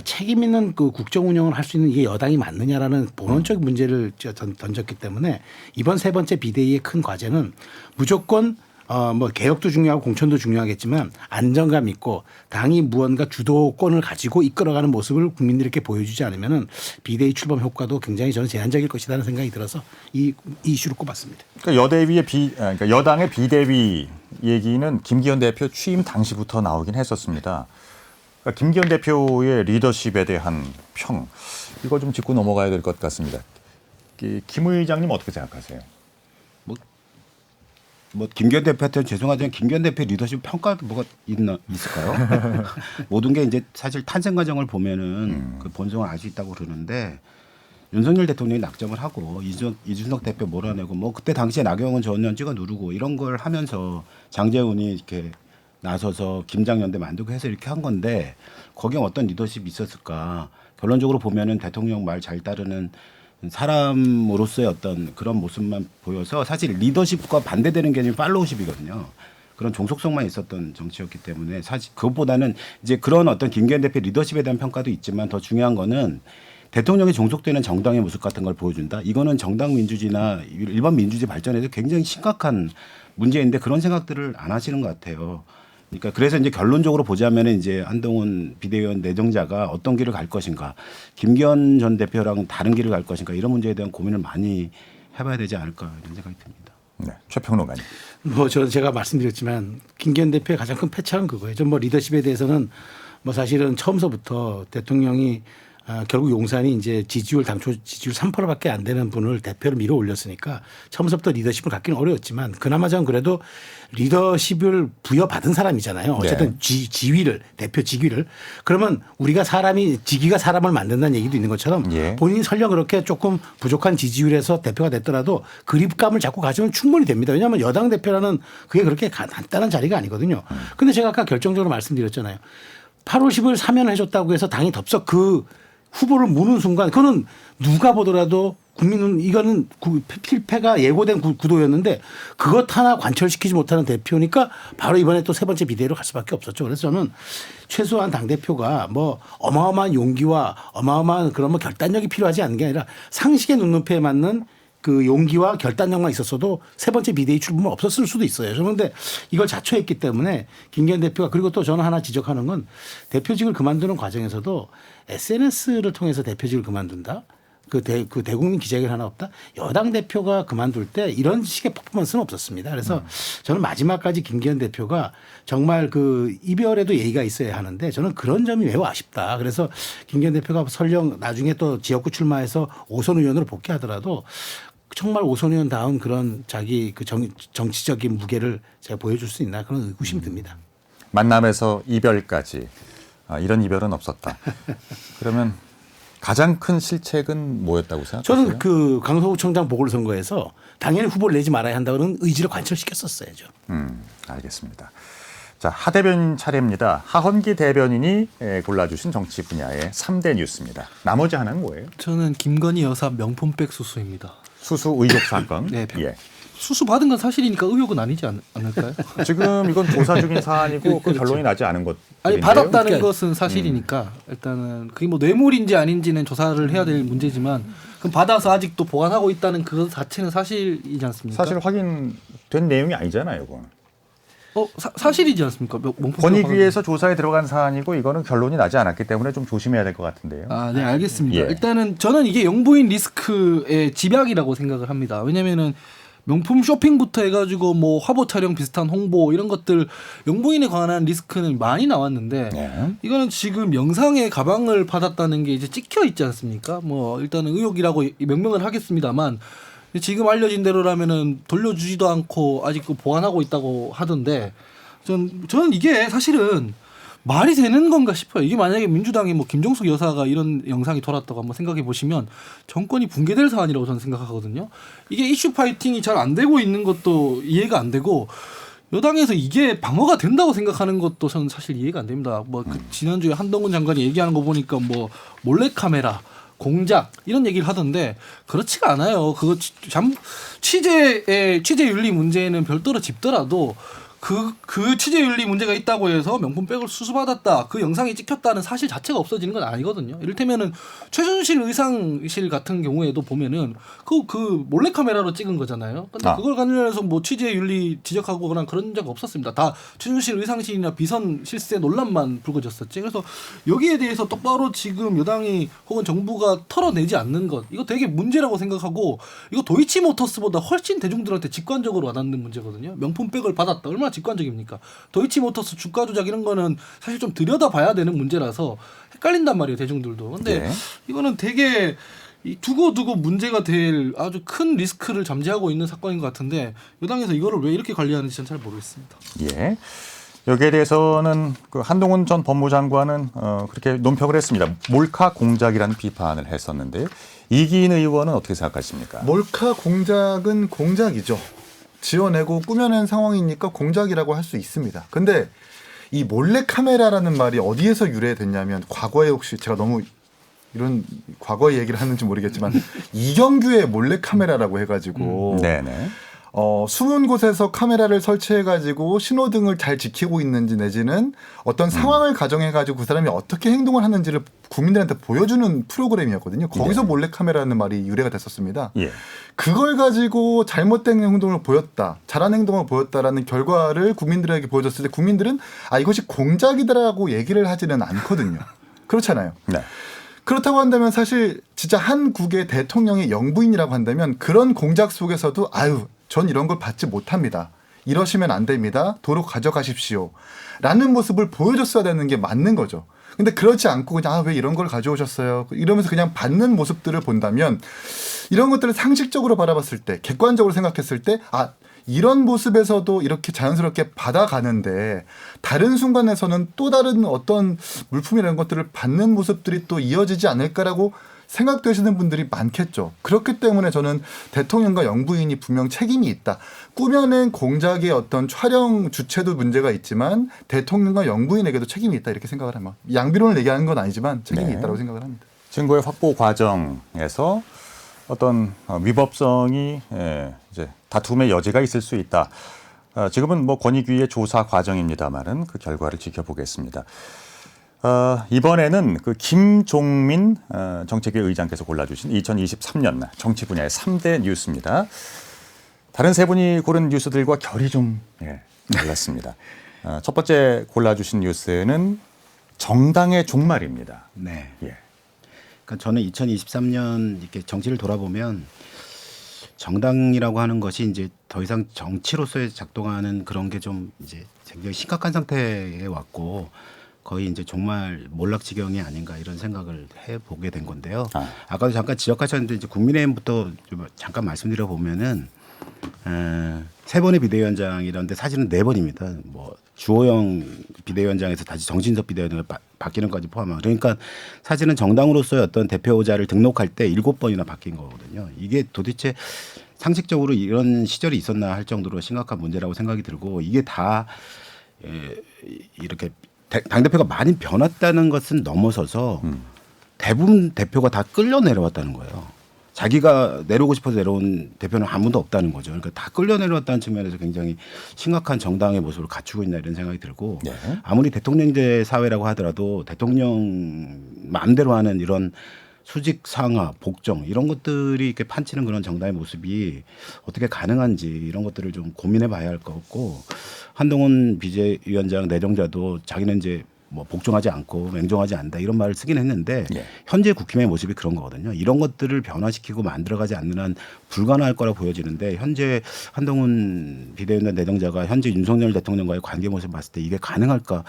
Speaker 7: 책임 있는 국정 운영을 할 수 있는 이게 여당이 맞느냐라는 본원적 문제를 던졌기 때문에 이번 세 번째 비대위의 큰 과제는 무조건 뭐 개혁도 중요하고 공천도 중요하겠지만 안정감 있고 당이 무언가 주도권을 가지고 이끌어가는 모습을 국민들에게 보여주지 않으면은 비대위 출범 효과도 굉장히 저는 제한적일 것이라는 생각이 들어서 이 이슈를 꼽았습니다.
Speaker 2: 그러니까 여당의 비대위 얘기는 김기현 대표 취임 당시부터 나오긴 했었습니다. 그러니까 김기현 대표의 리더십에 대한 평 이거 좀 짚고 넘어가야 될 것 같습니다. 김 의장님 어떻게 생각하세요?
Speaker 6: 뭐 김기현 대표한테 죄송하지만 김기현 대표 리더십 평가도 뭐가 있을까요? 모든 게 이제 사실 탄생 과정을 보면은 그 본성을 알 수 있다고 그러는데 윤석열 대통령이 낙점을 하고 이준석 대표 몰아내고 뭐 그때 당시에 나경원 전 찍어 누르고 이런 걸 하면서 장제훈이 이렇게 나서서 김장연대 만들고 해서 이렇게 한 건데 거기에 어떤 리더십이 있었을까? 결론적으로 보면은 대통령 말 잘 따르는 사람으로서의 어떤 그런 모습만 보여서 사실 리더십과 반대되는 개념이 팔로우십이거든요. 그런 종속성만 있었던 정치였기 때문에 사실 그것보다는 이제 그런 어떤 김기현 대표 리더십에 대한 평가도 있지만 더 중요한 거는 대통령이 종속되는 정당의 모습 같은 걸 보여준다. 이거는 정당 민주주의나 일반 민주주의 발전에도 굉장히 심각한 문제인데 그런 생각들을 안 하시는 것 같아요. 그러니까 그래서 이제 결론적으로 보자면 이제 한동훈 비대위원 내정자가 어떤 길을 갈 것인가, 김기현 전 대표랑 다른 길을 갈 것인가 이런 문제에 대한 고민을 많이 해봐야 되지 않을까 이런 생각이 듭니다.
Speaker 2: 네, 최평론가님.
Speaker 7: 뭐 제가 말씀드렸지만 김기현 대표의 가장 큰 패착은 그거예요. 좀 뭐 리더십에 대해서는 뭐 사실은 처음서부터 대통령이 결국 용산이 이제 당초 지지율 3%밖에 안 되는 분을 대표로 밀어 올렸으니까 처음부터 리더십을 갖기는 어려웠지만 그나마 전 그래도 리더십을 부여받은 사람이잖아요. 어쨌든 네. 지위를 대표 직위를 그러면 우리가 직위가 사람을 만든다는 얘기도 있는 것처럼
Speaker 2: 예. 본인이
Speaker 7: 설령 그렇게 조금 부족한 지지율에서 대표가 됐더라도 그립감을 잡고 가시면 충분히 됩니다. 왜냐하면 여당 대표라는 그게 그렇게 간단한 자리가 아니거든요. 그런데 제가 아까 결정적으로 말씀드렸잖아요. 8월 10일 사면을 해줬다고 해서 당이 덥석 후보를 무는 순간 그거는 누가 보더라도 국민은 이거는 필패가 예고된 구도였는데 그것 하나 관철시키지 못하는 대표니까 바로 이번에 또 세 번째 비대위로 갈 수밖에 없었죠. 그래서 저는 최소한 당대표가 뭐 어마어마한 용기와 어마어마한 그런 뭐 결단력이 필요하지 않은 게 아니라 상식의 눈높이에 맞는 그 용기와 결단력만 있었어도 세 번째 비대위 출범은 없었을 수도 있어요. 그런데 이걸 자초했기 때문에 김기현 대표가 그리고 또 저는 하나 지적하는 건 대표직을 그만두는 과정에서도 SNS를 통해서 대표직을 그만둔다. 그 대국민 기자회견 하나 없다. 여당 대표가 그만둘 때 이런 식의 퍼포먼스는 없었습니다. 그래서 저는 마지막까지 김기현 대표가 정말 그 이별에도 예의가 있어야 하는데 저는 그런 점이 매우 아쉽다. 그래서 김기현 대표가 설령 나중에 또 지역구 출마해서 오선 의원으로 복귀하더라도 정말 오선 의원다운 그런 자기 그 정치적인 무게를 제가 보여줄 수 있나 그런 의구심이 듭니다.
Speaker 2: 만남에서 이별까지 이런 이별은 없었다. 그러면 가장 큰 실책은 뭐였다고 생각하세요?
Speaker 7: 저는 그 강서구청장 보궐선거에서 당연히 후보를 내지 말아야 한다는 의지를 관철시켰었어야죠.
Speaker 2: 알겠습니다. 자, 하 대변인 차례입니다. 하헌기 대변인이 골라주신 정치 분야의 3대 뉴스입니다. 나머지 하나는 뭐예요?
Speaker 5: 저는 김건희 여사 명품백 수수입니다.
Speaker 2: 수수 의혹 사건.
Speaker 5: 네,
Speaker 2: 예.
Speaker 5: 수수 받은 건 사실이니까 의혹은 아니지 않을까요?
Speaker 2: 지금 이건 조사 중인 사안이고 그 결론이 나지 않은 것.
Speaker 5: 아니 받았다는 것은 사실이니까 일단은 그게 뭐 뇌물인지 아닌지는 조사를 해야 될 문제지만 그럼 받아서 아직도 보관하고 있다는 그 자체는 사실이지 않습니까?
Speaker 2: 사실 확인된 내용이 아니잖아요, 이건.
Speaker 5: 사실이지 않습니까?
Speaker 2: 권익위에서 조사에 들어간 사안이고 이거는 결론이 나지 않았기 때문에 좀 조심해야 될 것 같은데요.
Speaker 5: 아, 네, 알겠습니다.
Speaker 2: 예.
Speaker 5: 일단은 저는 이게 영부인 리스크의 집약이라고 생각을 합니다. 왜냐면은 명품 쇼핑부터 해가지고 뭐 화보 촬영 비슷한 홍보 이런 것들 영부인에 관한 리스크는 많이 나왔는데
Speaker 2: 네.
Speaker 5: 이거는 지금 영상의 가방을 받았다는 게 이제 찍혀 있지 않습니까? 뭐 일단은 의혹이라고 명명을 하겠습니다만 지금 알려진 대로라면은 돌려주지도 않고 아직 보관하고 있다고 하던데 저는 이게 사실은 말이 되는 건가 싶어요. 이게 만약에 민주당이 뭐 김종숙 여사가 이런 영상이 돌았다고 한번 생각해 보시면 정권이 붕괴될 사안이라고 저는 생각하거든요. 이게 이슈 파이팅이 잘 안 되고 있는 것도 이해가 안 되고 여당에서 이게 방어가 된다고 생각하는 것도 저는 사실 이해가 안 됩니다. 뭐 그 지난주에 한동훈 장관이 얘기하는 거 보니까 뭐 몰래카메라 공작 이런 얘기를 하던데 그렇지가 않아요. 그거 취재윤리 문제는 별도로 짚더라도 그 취재윤리 문제가 있다고 해서 명품백을 수수받았다. 그 영상이 찍혔다는 사실 자체가 없어지는 건 아니거든요. 이를테면은 최순실 의상실 같은 경우에도 보면은 그 몰래카메라로 찍은 거잖아요. 근데 그걸 관련해서 뭐 취재윤리 지적하거나 그런 적 없었습니다. 다 최순실 의상실이나 비선 실세 논란만 불거졌었지. 그래서 여기에 대해서 똑바로 지금 여당이 혹은 정부가 털어내지 않는 것 이거 되게 문제라고 생각하고 이거 도이치모터스보다 훨씬 대중들한테 직관적으로 와닿는 문제거든요. 명품백을 받았다. 얼마나 직관적입니까? 도이치모터스 주가 조작 이런 거는 사실 좀 들여다봐야 되는 문제라서 헷갈린단 말이에요, 대중들도. 근데
Speaker 2: 네.
Speaker 5: 이거는 되게 두고두고 문제가 될 아주 큰 리스크를 잠재하고 있는 사건인 것 같은데 여당에서 이거를 왜 이렇게 관리하는지 저는 잘 모르겠습니다.
Speaker 2: 예. 여기에 대해서는 그 한동훈 전 법무장관은 그렇게 논평을 했습니다. 몰카 공작이라는 비판을 했었는데 이기인 의원은 어떻게 생각하십니까?
Speaker 4: 몰카 공작은 공작이죠. 지어내고 꾸며낸 상황이니까 공작이라고 할 수 있습니다. 근데 이 몰래카메라라는 말이 어디에서 유래됐냐면 과거에 혹시 제가 너무 이런 과거의 얘기를 하는지 모르겠지만 이경규의 몰래카메라라고 해가지고
Speaker 2: 네네.
Speaker 4: 숨은 곳에서 카메라를 설치해가지고 신호등을 잘 지키고 있는지 내지는 어떤 상황을 가정해가지고 그 사람이 어떻게 행동을 하는지를 국민들한테 보여주는 프로그램이었거든요. 거기서
Speaker 2: 네.
Speaker 4: 몰래카메라라는 말이 유래가 됐었습니다.
Speaker 2: 예.
Speaker 4: 그걸 가지고 잘못된 행동을 보였다, 잘한 행동을 보였다라는 결과를 국민들에게 보여줬을 때 국민들은 이것이 공작이다라고 얘기를 하지는 않거든요. 그렇잖아요.
Speaker 2: 네.
Speaker 4: 그렇다고 한다면 사실 진짜 한국의 대통령의 영부인이라고 한다면 그런 공작 속에서도 전 이런 걸 받지 못합니다. 이러시면 안 됩니다. 도로 가져가십시오. 라는 모습을 보여줬어야 되는 게 맞는 거죠. 근데 그렇지 않고 그냥 왜 이런 걸 가져오셨어요? 이러면서 그냥 받는 모습들을 본다면 이런 것들을 상식적으로 바라봤을 때 객관적으로 생각했을 때 이런 모습에서도 이렇게 자연스럽게 받아가는데 다른 순간에서는 또 다른 어떤 물품이라는 것들을 받는 모습들이 또 이어지지 않을까라고 생각되시는 분들이 많겠죠. 그렇기 때문에 저는 대통령과 영부인이 분명 책임이 있다. 꾸며낸 공작의 어떤 촬영 주체도 문제가 있지만 대통령과 영부인에게도 책임이 있다 이렇게 생각을 합니다. 양비론을 얘기하는 건 아니지만 책임이
Speaker 2: 네.
Speaker 4: 있다고 생각을 합니다.
Speaker 2: 증거의 확보 과정에서 어떤 위법성이 이제 다툼의 여지가 있을 수 있다. 지금은 뭐 권익위의 조사 과정입니다만은 그 결과를 지켜보겠습니다. 이번에는 그 김종민 정책위 의장께서 골라주신 2023년 정치 분야의 3대 뉴스입니다. 다른 세 분이 고른 뉴스들과 결이 좀 달랐습니다. 첫 번째 골라주신 뉴스는 정당의 종말입니다.
Speaker 6: 네.
Speaker 2: 예.
Speaker 6: 그러니까 저는 2023년 이렇게 정치를 돌아보면 정당이라고 하는 것이 이제 더 이상 정치로서의 작동하는 그런 게 좀 이제 굉장히 심각한 상태에 왔고 거의 이제 정말 몰락지경이 아닌가 이런 생각을 해보게 된 건데요. 아까도 잠깐 지적하셨는데 이제 국민의힘부터 좀 잠깐 말씀드려 보면은 3번의 비대위원장이라는데 사실은 4번입니다. 뭐 주호영 비대위원장에서 다시 정진석 비대위원장을 바뀌는 것까지 포함하고 그러니까 사실은 정당으로서의 어떤 대표자를 등록할 때 7번이나 바뀐 거거든요. 이게 도대체 상식적으로 이런 시절이 있었나 할 정도로 심각한 문제라고 생각이 들고 이게 다 이렇게 당대표가 많이 변했다는 것은 넘어서서 대부분 대표가 다 끌려 내려왔다는 거예요. 자기가 내려오고 싶어서 내려온 대표는 아무도 없다는 거죠. 그러니까 다 끌려 내려왔다는 측면에서 굉장히 심각한 정당의 모습을 갖추고 있나 이런 생각이 들고
Speaker 2: 네.
Speaker 6: 아무리 대통령제 사회라고 하더라도 대통령 마음대로 하는 이런 수직 상하, 복종 이런 것들이 이렇게 판치는 그런 정당의 모습이 어떻게 가능한지 이런 것들을 좀 고민해 봐야 할 것 같고 한동훈 비대위원장 내정자도 자기는 이제 뭐 복종하지 않고 맹종하지 않는다 이런 말을 쓰긴 했는데
Speaker 2: 예.
Speaker 6: 현재 국힘의 모습이 그런 거거든요. 이런 것들을 변화시키고 만들어가지 않는 한 불가능할 거라 보여지는데 현재 한동훈 비대위원장 내정자가 현재 윤석열 대통령과의 관계 모습을 봤을 때 이게 가능할까?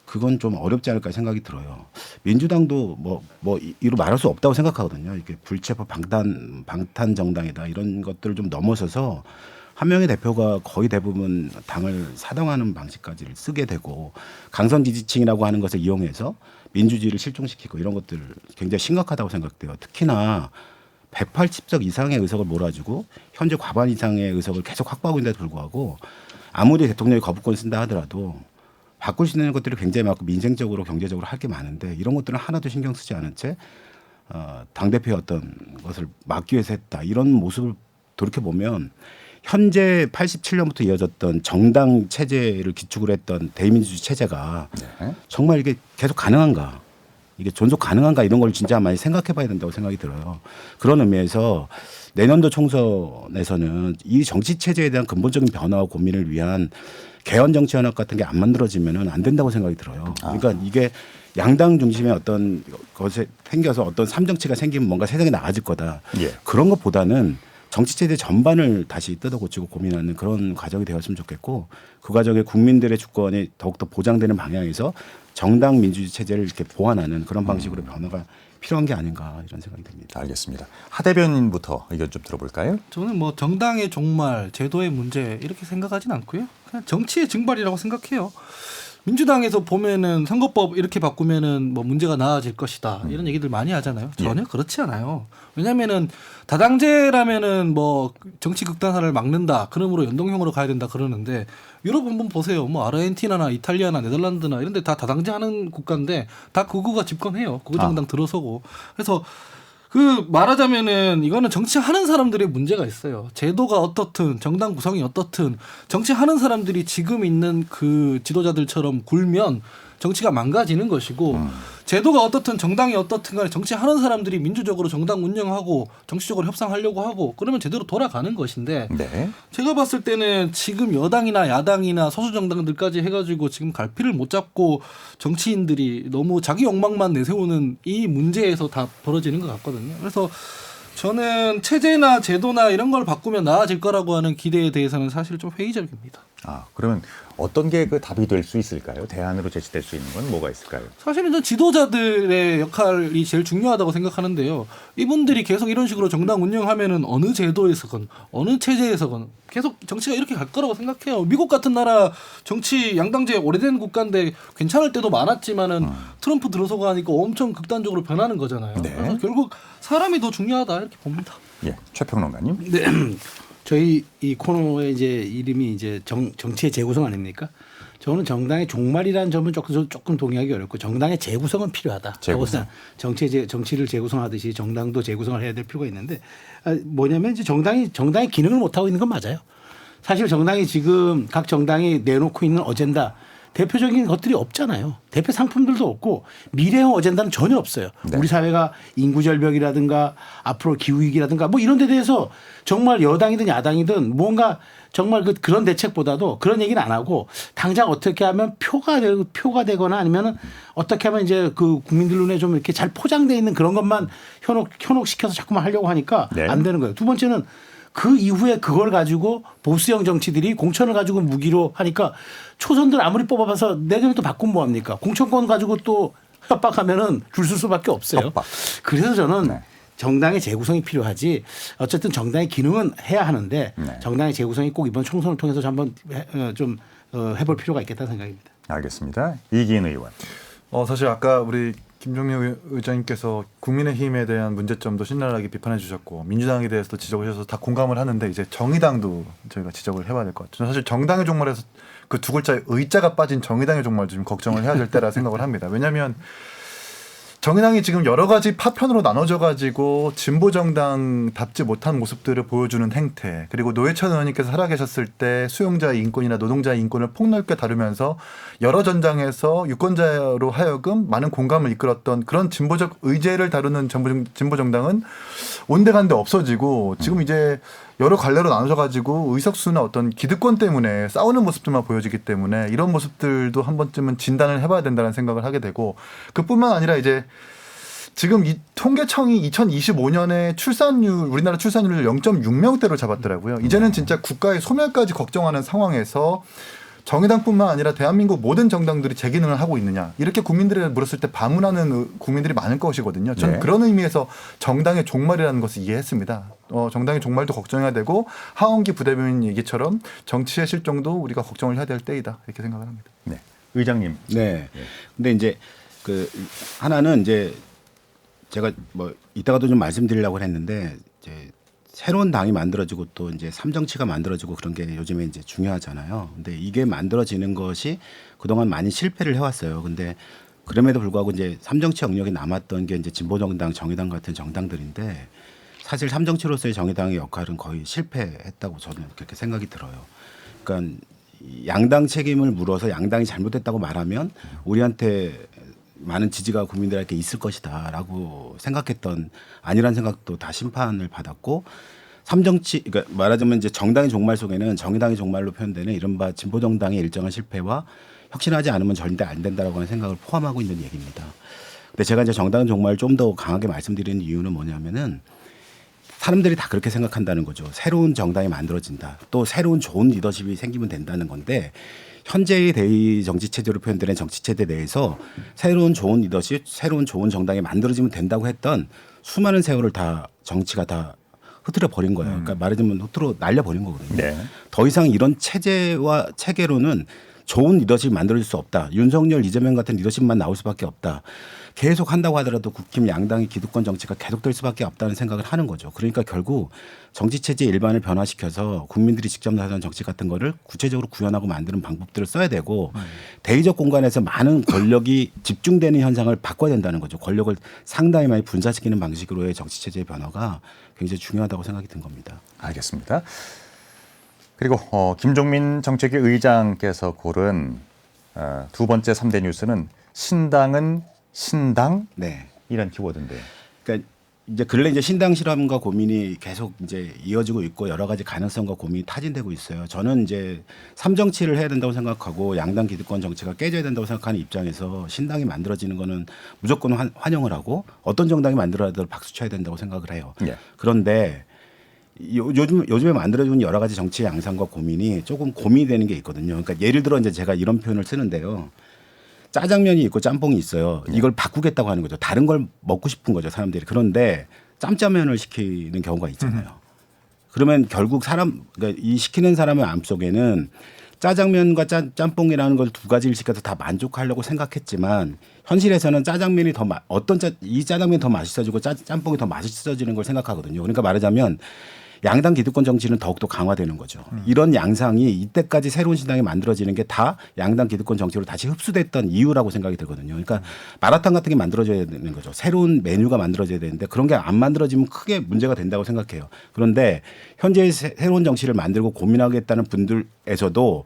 Speaker 6: 그건 좀 어렵지 않을까 생각이 들어요. 민주당도 뭐 이로 말할 수 없다고 생각하거든요. 이게 불체포 방탄 정당이다 이런 것들을 좀 넘어서서 한 명의 대표가 거의 대부분 당을 사당하는 방식까지를 쓰게 되고 강선 지지층이라고 하는 것을 이용해서 민주주의를 실종시키고 이런 것들 굉장히 심각하다고 생각돼요. 특히나 180석 이상의 의석을 몰아주고 현재 과반 이상의 의석을 계속 확보하고 있는데도 불구하고 아무리 대통령이 거부권 쓴다 하더라도 바꿀 수 있는 것들이 굉장히 많고 민생적으로 경제적으로 할 게 많은데 이런 것들은 하나도 신경 쓰지 않은 채 당대표의 어떤 것을 막기 위해서 했다. 이런 모습을 돌이켜보면 현재 87년부터 이어졌던 정당 체제를 기축으로 했던 대의민주주의 체제가
Speaker 2: 네.
Speaker 6: 정말 이게 계속 가능한가 이게 존속 가능한가 이런 걸 진짜 많이 생각해 봐야 된다고 생각이 들어요. 그런 의미에서 내년도 총선에서는 이 정치 체제에 대한 근본적인 변화와 고민을 위한 개헌 정치 연합 같은 게 안 만들어지면은 안 된다고 생각이 들어요. 그러니까 이게 양당 중심의 어떤 것에 생겨서 어떤 삼정치가 생기면 뭔가 세상이 나아질 거다.
Speaker 2: 예.
Speaker 6: 그런 것보다는 정치 체제 전반을 다시 뜯어고치고 고민하는 그런 과정이 되었으면 좋겠고 그 과정에 국민들의 주권이 더욱더 보장되는 방향에서 정당 민주주의 체제를 이렇게 보완하는 그런 방식으로 변화가 필요한 게 아닌가 이런 생각이 듭니다.
Speaker 2: 알겠습니다. 하 대변인부터 의견 좀 들어볼까요?
Speaker 5: 저는 뭐 정당의 종말, 제도의 문제 이렇게 생각하진 않고요. 그냥 정치의 증발이라고 생각해요. 민주당에서 보면은 선거법 이렇게 바꾸면은 뭐 문제가 나아질 것이다 이런 얘기들 많이 하잖아요. 전혀 그렇지 않아요. 왜냐하면은 다당제라면은 뭐 정치 극단화를 막는다. 그러므로 연동형으로 가야 된다 그러는데 유럽 한번 보세요. 뭐 아르헨티나나 이탈리아나 네덜란드나 이런데 다 다당제 하는 국가인데 다 극우가 집권해요. 극우 정당 들어서고 그래서. 그 말하자면은 이거는 정치하는 사람들의 문제가 있어요. 제도가 어떻든 정당 구성이 어떻든 정치하는 사람들이 지금 있는 그 지도자들처럼 굴면 정치가 망가지는 것이고 제도가 어떻든 정당이 어떻든 간에 정치하는 사람들이 민주적으로 정당 운영하고 정치적으로 협상하려고 하고 그러면 제대로 돌아가는 것인데
Speaker 2: 네.
Speaker 5: 제가 봤을 때는 지금 여당이나 야당이나 소수 정당들까지 해가지고 지금 갈피를 못 잡고 정치인들이 너무 자기 욕망만 내세우는 이 문제에서 다 벌어지는 것 같거든요. 그래서 저는 체제나 제도나 이런 걸 바꾸면 나아질 거라고 하는 기대에 대해서는 사실 좀 회의적입니다.
Speaker 2: 그러면 어떤 게 그 답이 될 수 있을까요? 대안으로 제시될 수 있는 건 뭐가 있을까요?
Speaker 5: 사실은 전 지도자들의 역할이 제일 중요하다고 생각하는데요. 이분들이 계속 이런 식으로 정당 운영하면은 어느 제도에서건 어느 체제에서건 계속 정치가 이렇게 갈 거라고 생각해요. 미국 같은 나라 정치 양당제 오래된 국가인데 괜찮을 때도 많았지만은 트럼프 들어서고 하니까 엄청 극단적으로 변하는 거잖아요.
Speaker 2: 네.
Speaker 5: 그래서 결국 사람이 더 중요하다 이렇게 봅니다.
Speaker 2: 예, 최평론가님.
Speaker 7: 네. 저희 이 코너의 이제 이름이 이제 정치의 재구성 아닙니까? 저는 정당의 종말이라는 점은 조금 동의하기 어렵고 정당의 재구성은 필요하다.
Speaker 2: 재구성.
Speaker 7: 정치를 재구성하듯이 정당도 재구성을 해야 될 필요가 있는데 뭐냐면 이제 정당이 기능을 못 하고 있는 건 맞아요. 사실 정당이 지금 각 정당이 내놓고 있는 어젠다 대표적인 것들이 없잖아요. 대표 상품들도 없고 미래형 어젠다는 전혀 없어요.
Speaker 2: 네.
Speaker 7: 우리 사회가 인구 절벽이라든가 앞으로 기후 위기라든가 뭐 이런 데 대해서 정말 여당이든 야당이든 뭔가 정말 그런 대책보다도 그런 얘기는 안 하고 당장 어떻게 하면 표가 되거나 아니면은 어떻게 하면 이제 그 국민들 눈에 좀 이렇게 잘 포장되어 있는 그런 것만 현혹시켜서 자꾸만 하려고 하니까
Speaker 2: 네.
Speaker 7: 안 되는 거예요. 두 번째는 그 이후에 그걸 가지고 보수형 정치들이 공천을 가지고 무기로 하니까 초선들 아무리 뽑아봐서 내년에 또 바꾸면 뭐합니까? 공천권 가지고 또 협박하면은 줄 쓸 수밖에 없어요.
Speaker 2: 협박.
Speaker 7: 그래서 저는
Speaker 2: 네.
Speaker 7: 정당의 재구성이 필요하지 어쨌든 정당의 기능은 해야 하는데
Speaker 2: 네.
Speaker 7: 정당의 재구성이 꼭 이번 총선을 통해서 한번 좀 해볼 필요가 있겠다는 생각입니다.
Speaker 2: 알겠습니다. 이기인 의원.
Speaker 4: 사실 아까 우리 김종민 의장님께서 국민의힘에 대한 문제점도 신랄하게 비판해 주셨고 민주당에 대해서도 지적을 하셔서 다 공감을 하는데 이제 정의당도 저희가 지적을 해봐야 될 것 같아요. 저는 사실 정당의 종말에서 그 두 글자에 의자가 빠진 정의당의 종말도 좀 걱정을 해야 될 때라 생각을 합니다. 왜냐하면 정의당이 지금 여러 가지 파편으로 나눠져 가지고 진보 정당답지 못한 모습들을 보여주는 행태, 그리고 노회찬 의원님께서 살아계셨을 때 수용자의 인권이나 노동자의 인권을 폭넓게 다루면서 여러 전장에서 유권자로 하여금 많은 공감을 이끌었던 그런 진보적 의제를 다루는 진보 정당은 온데간데 없어지고 지금 이제 여러 갈래로 나눠져 가지고 의석수나 어떤 기득권 때문에 싸우는 모습들만 보여지기 때문에 이런 모습들도 한 번쯤은 진단을 해봐야 된다는 생각을 하게 되고, 그뿐만 아니라 이제 지금 이 통계청이 2025년에 우리나라 출산율을 0.6명대로 잡았더라고요. 이제는 진짜 국가의 소멸까지 걱정하는 상황에서 정의당뿐만 아니라 대한민국 모든 정당들이 제 기능을 하고 있느냐, 이렇게 국민들이 물었을 때 반문하는 국민들이 많을 것이거든요. 저는
Speaker 2: 네.
Speaker 4: 그런 의미에서 정당의 종말이라는 것을 이해했습니다. 정당의 종말도 걱정해야 되고 하원기 부대변인 얘기처럼 정치의 실종도 우리가 걱정을 해야 될 때이다, 이렇게 생각을 합니다.
Speaker 2: 네. 의장님.
Speaker 6: 네. 근데 이제 그 하나는 이제 제가 뭐 이따가도 좀 말씀드리려고 했는데 이제 새로운 당이 만들어지고 또 이제 삼정치가 만들어지고 그런 게 요즘에 이제 중요하잖아요. 근데 이게 만들어지는 것이 그동안 많이 실패를 해왔어요. 근데 그럼에도 불구하고 이제 삼정치 영역이 남았던 게 이제 진보정당, 정의당 같은 정당들인데 사실 삼정치로서의 정의당의 역할은 거의 실패했다고 저는 그렇게 생각이 들어요. 그러니까 양당 책임을 물어서 양당이 잘못했다고 말하면 우리한테 많은 지지가 국민들에게 있을 것이다라고 생각했던 아니란 생각도 다 심판을 받았고, 삼정치, 그러니까 말하자면 이제 정당의 종말 속에는 정의당의 종말로 표현되는 이른바 진보정당의 일정한 실패와 혁신하지 않으면 절대 안 된다라고 하는 생각을 포함하고 있는 얘기입니다. 근데 제가 이제 정당의 종말을 좀 더 강하게 말씀드리는 이유는 뭐냐면은 사람들이 다 그렇게 생각한다는 거죠. 새로운 정당이 만들어진다. 또 새로운 좋은 리더십이 생기면 된다는 건데, 현재의 대의 정치 체제로 표현되는 정치 체제 내에서 새로운 좋은 리더십, 새로운 좋은 정당이 만들어지면 된다고 했던 수많은 세월을 다 정치가 다 흐트려 버린 거예요. 그러니까 말하자면 흐트러 날려 버린 거거든요.
Speaker 2: 네.
Speaker 6: 더 이상 이런 체제와 체계로는 좋은 리더십이 만들어질 수 없다. 윤석열, 이재명 같은 리더십만 나올 수밖에 없다. 계속 한다고 하더라도 국힘 양당의 기득권 정치가 계속될 수밖에 없다는 생각을 하는 거죠. 그러니까 결국 정치체제 일반을 변화시켜서 국민들이 직접 나서는 정치 같은 거를 구체적으로 구현하고 만드는 방법들을 써야 되고 대의적 공간에서 많은 권력이 집중되는 현상을 바꿔야 된다는 거죠. 권력을 상당히 많이 분산시키는 방식으로의 정치체제의 변화가 굉장히 중요하다고 생각이 든 겁니다.
Speaker 2: 알겠습니다. 그리고 김종민 정책위 의장께서 고른 두 번째 3대 뉴스는 신당은 신당?
Speaker 6: 네.
Speaker 2: 이런 키워드인데요.
Speaker 6: 그러니까 이제 근래 이제 신당 실험과 고민이 계속 이제 이어지고 있고 여러 가지 가능성과 고민이 타진되고 있어요. 저는 이제 삼정치를 해야 된다고 생각하고 양당 기득권 정치가 깨져야 된다고 생각하는 입장에서 신당이 만들어지는 거는 무조건 환영을 하고 어떤 정당이 만들어도 박수 쳐야 된다고 생각을 해요.
Speaker 2: 예.
Speaker 6: 그런데 요즘에 만들어지는 여러 가지 정치의 양상과 고민이 조금 고민이 되는 게 있거든요. 그러니까 예를 들어 이제 제가 이런 표현을 쓰는데요. 짜장면이 있고 짬뽕이 있어요. 이걸 바꾸겠다고 하는 거죠. 다른 걸 먹고 싶은 거죠, 사람들이. 그런데 짬짜면을 시키는 경우가 있잖아요. 그러면 결국 그러니까 이 시키는 사람의 마음속에는 짜장면과 짬뽕이라는 걸 두 가지를 시켜서 다 만족하려고 생각했지만 현실에서는 짜장면이 이 짜장면이 더 맛있어지고 짬뽕이 더 맛있어지는 걸 생각하거든요. 그러니까 말하자면 양당 기득권 정치는 더욱더 강화되는 거죠. 이런 양상이 이때까지 새로운 신당이 만들어지는 게 다 양당 기득권 정치로 다시 흡수됐던 이유라고 생각이 들거든요. 그러니까 마라탕 같은 게 만들어져야 되는 거죠. 새로운 메뉴가 만들어져야 되는데 그런 게 안 만들어지면 크게 문제가 된다고 생각해요. 그런데 현재 새로운 정치를 만들고 고민하겠다는 분들에서도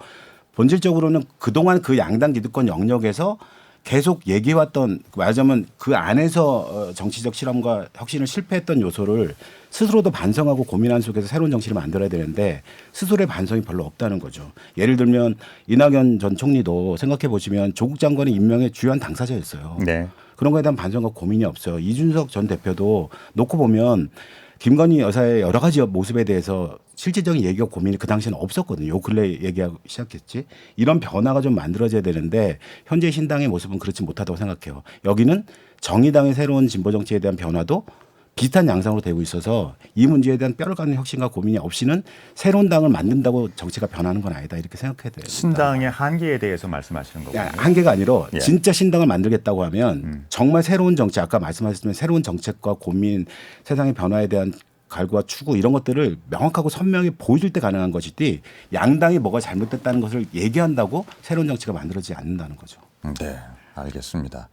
Speaker 6: 본질적으로는 그동안 그 양당 기득권 영역에서 계속 얘기해왔던 말하자면 그 안에서 정치적 실험과 혁신을 실패했던 요소를 스스로도 반성하고 고민한 속에서 새로운 정치를 만들어야 되는데 스스로의 반성이 별로 없다는 거죠. 예를 들면 이낙연 전 총리도 생각해 보시면 조국 장관의 임명의 주요한 당사자였어요.
Speaker 2: 네.
Speaker 6: 그런 거에 대한 반성과 고민이 없어요. 이준석 전 대표도 놓고 보면 김건희 여사의 여러 가지 모습에 대해서 실질적인 얘기와 고민이 그 당시에는 없었거든요. 요 근래 얘기하기 시작했지. 이런 변화가 좀 만들어져야 되는데 현재 신당의 모습은 그렇지 못하다고 생각해요. 여기는 정의당의 새로운 진보 정치에 대한 변화도 비슷한 양상으로 되고 있어서 이 문제에 대한 뼈를 깎는 혁신과 고민이 없이는 새로운 당을 만든다고 정치가 변하는 건 아니다. 이렇게 생각해야 돼요.
Speaker 2: 신당의 한계에 대해서 말씀하시는 거군요.
Speaker 6: 한계가 아니라
Speaker 2: 예.
Speaker 6: 진짜 신당을 만들겠다고 하면 정말 새로운 정치 아까 말씀하셨지만 새로운 정책과 고민 세상의 변화에 대한 갈구와 추구 이런 것들을 명확하고 선명히 보여줄 때 가능한 것이지 양당이 뭐가 잘못됐다는 것을 얘기한다고 새로운 정치가 만들어지지 않는다는 거죠.
Speaker 2: 네, 알겠습니다.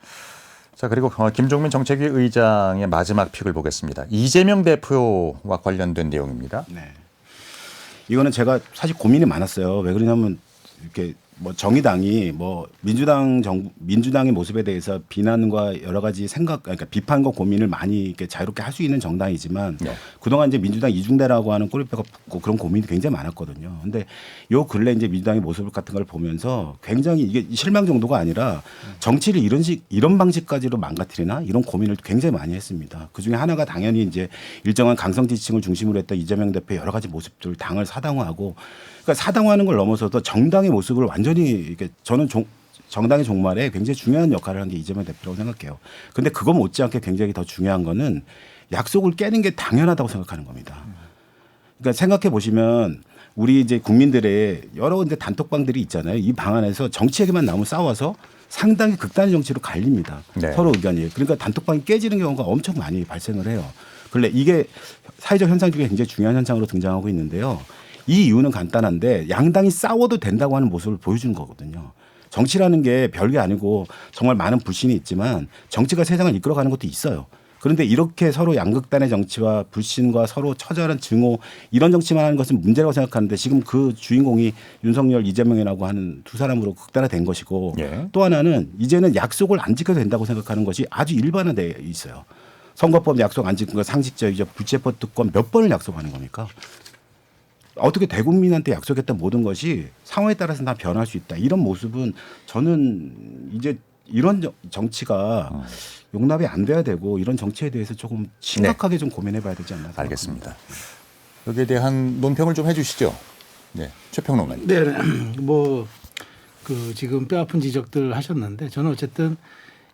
Speaker 2: 자, 그리고 김종민 정책위 의장의 마지막 픽을 보겠습니다. 이재명 대표와 관련된 내용입니다.
Speaker 6: 네. 이거는 제가 사실 고민이 많았어요. 왜 그러냐면 이렇게 뭐 정의당이 뭐 민주당의 모습에 대해서 비난과 여러 가지 그러니까 비판과 고민을 많이 이렇게 자유롭게 할 수 있는 정당이지만
Speaker 2: 네.
Speaker 6: 그동안 이제 민주당 이중대라고 하는 꼬리표가 붙고 그런 고민이 굉장히 많았거든요. 근데 요 근래 이제 민주당의 모습 같은 걸 보면서 굉장히 이게 실망 정도가 아니라 정치를 이런 방식까지로 망가뜨리나 이런 고민을 굉장히 많이 했습니다. 그 중에 하나가 당연히 이제 일정한 강성 지지층을 중심으로 했던 이재명 대표의 여러 가지 모습들 당을 사당화하고 그러니까 사당화하는 걸 넘어서도 정당의 모습을 완전히 이렇게 저는 정당의 종말에 굉장히 중요한 역할을 한 게 이재명 대표라고 생각해요. 그런데 그거 못지않게 굉장히 더 중요한 거는 약속을 깨는 게 당연하다고 생각하는 겁니다. 그러니까 생각해 보시면 우리 이제 국민들의 여러 이제 단톡방들이 있잖아요. 이 방 안에서 정치 얘기만 나오면 싸워서 상당히 극단의 정치로 갈립니다.
Speaker 2: 네.
Speaker 6: 서로 의견이. 그러니까 단톡방이 깨지는 경우가 엄청 많이 발생을 해요. 그런데 이게 사회적 현상 중에 굉장히 중요한 현상으로 등장하고 있는데요. 이 이유는 간단한데 양당이 싸워도 된다고 하는 모습을 보여주는 거거든요. 정치라는 게 별게 아니고 정말 많은 불신이 있지만 정치가 세상을 이끌어가는 것도 있어요. 그런데 이렇게 서로 양극단의 정치와 불신과 서로 처절한 증오 이런 정치만 하는 것은 문제라고 생각하는데 지금 그 주인공이 윤석열, 이재명이라고 하는 두 사람으로 극단화된 것이고
Speaker 2: 예.
Speaker 6: 또 하나는 이제는 약속을 안 지켜도 된다고 생각하는 것이 아주 일반화되어 있어요. 선거법 약속 안 지킨 거 상식적이죠. 불체포 특권 몇 번을 약속하는 겁니까? 어떻게 대국민한테 약속했던 모든 것이 상황에 따라서 다 변할 수 있다. 이런 모습은 저는 이제 이런 정치가 용납이 안 돼야 되고 이런 정치에 대해서 조금 심각하게 좀 고민해 봐야 되지 않나 생각합니다.
Speaker 2: 알겠습니다. 여기에 대한 논평을 좀 해주시죠. 네, 최평론가님.
Speaker 7: 네, 뭐 그 지금 뼈아픈 지적들 하셨는데 저는 어쨌든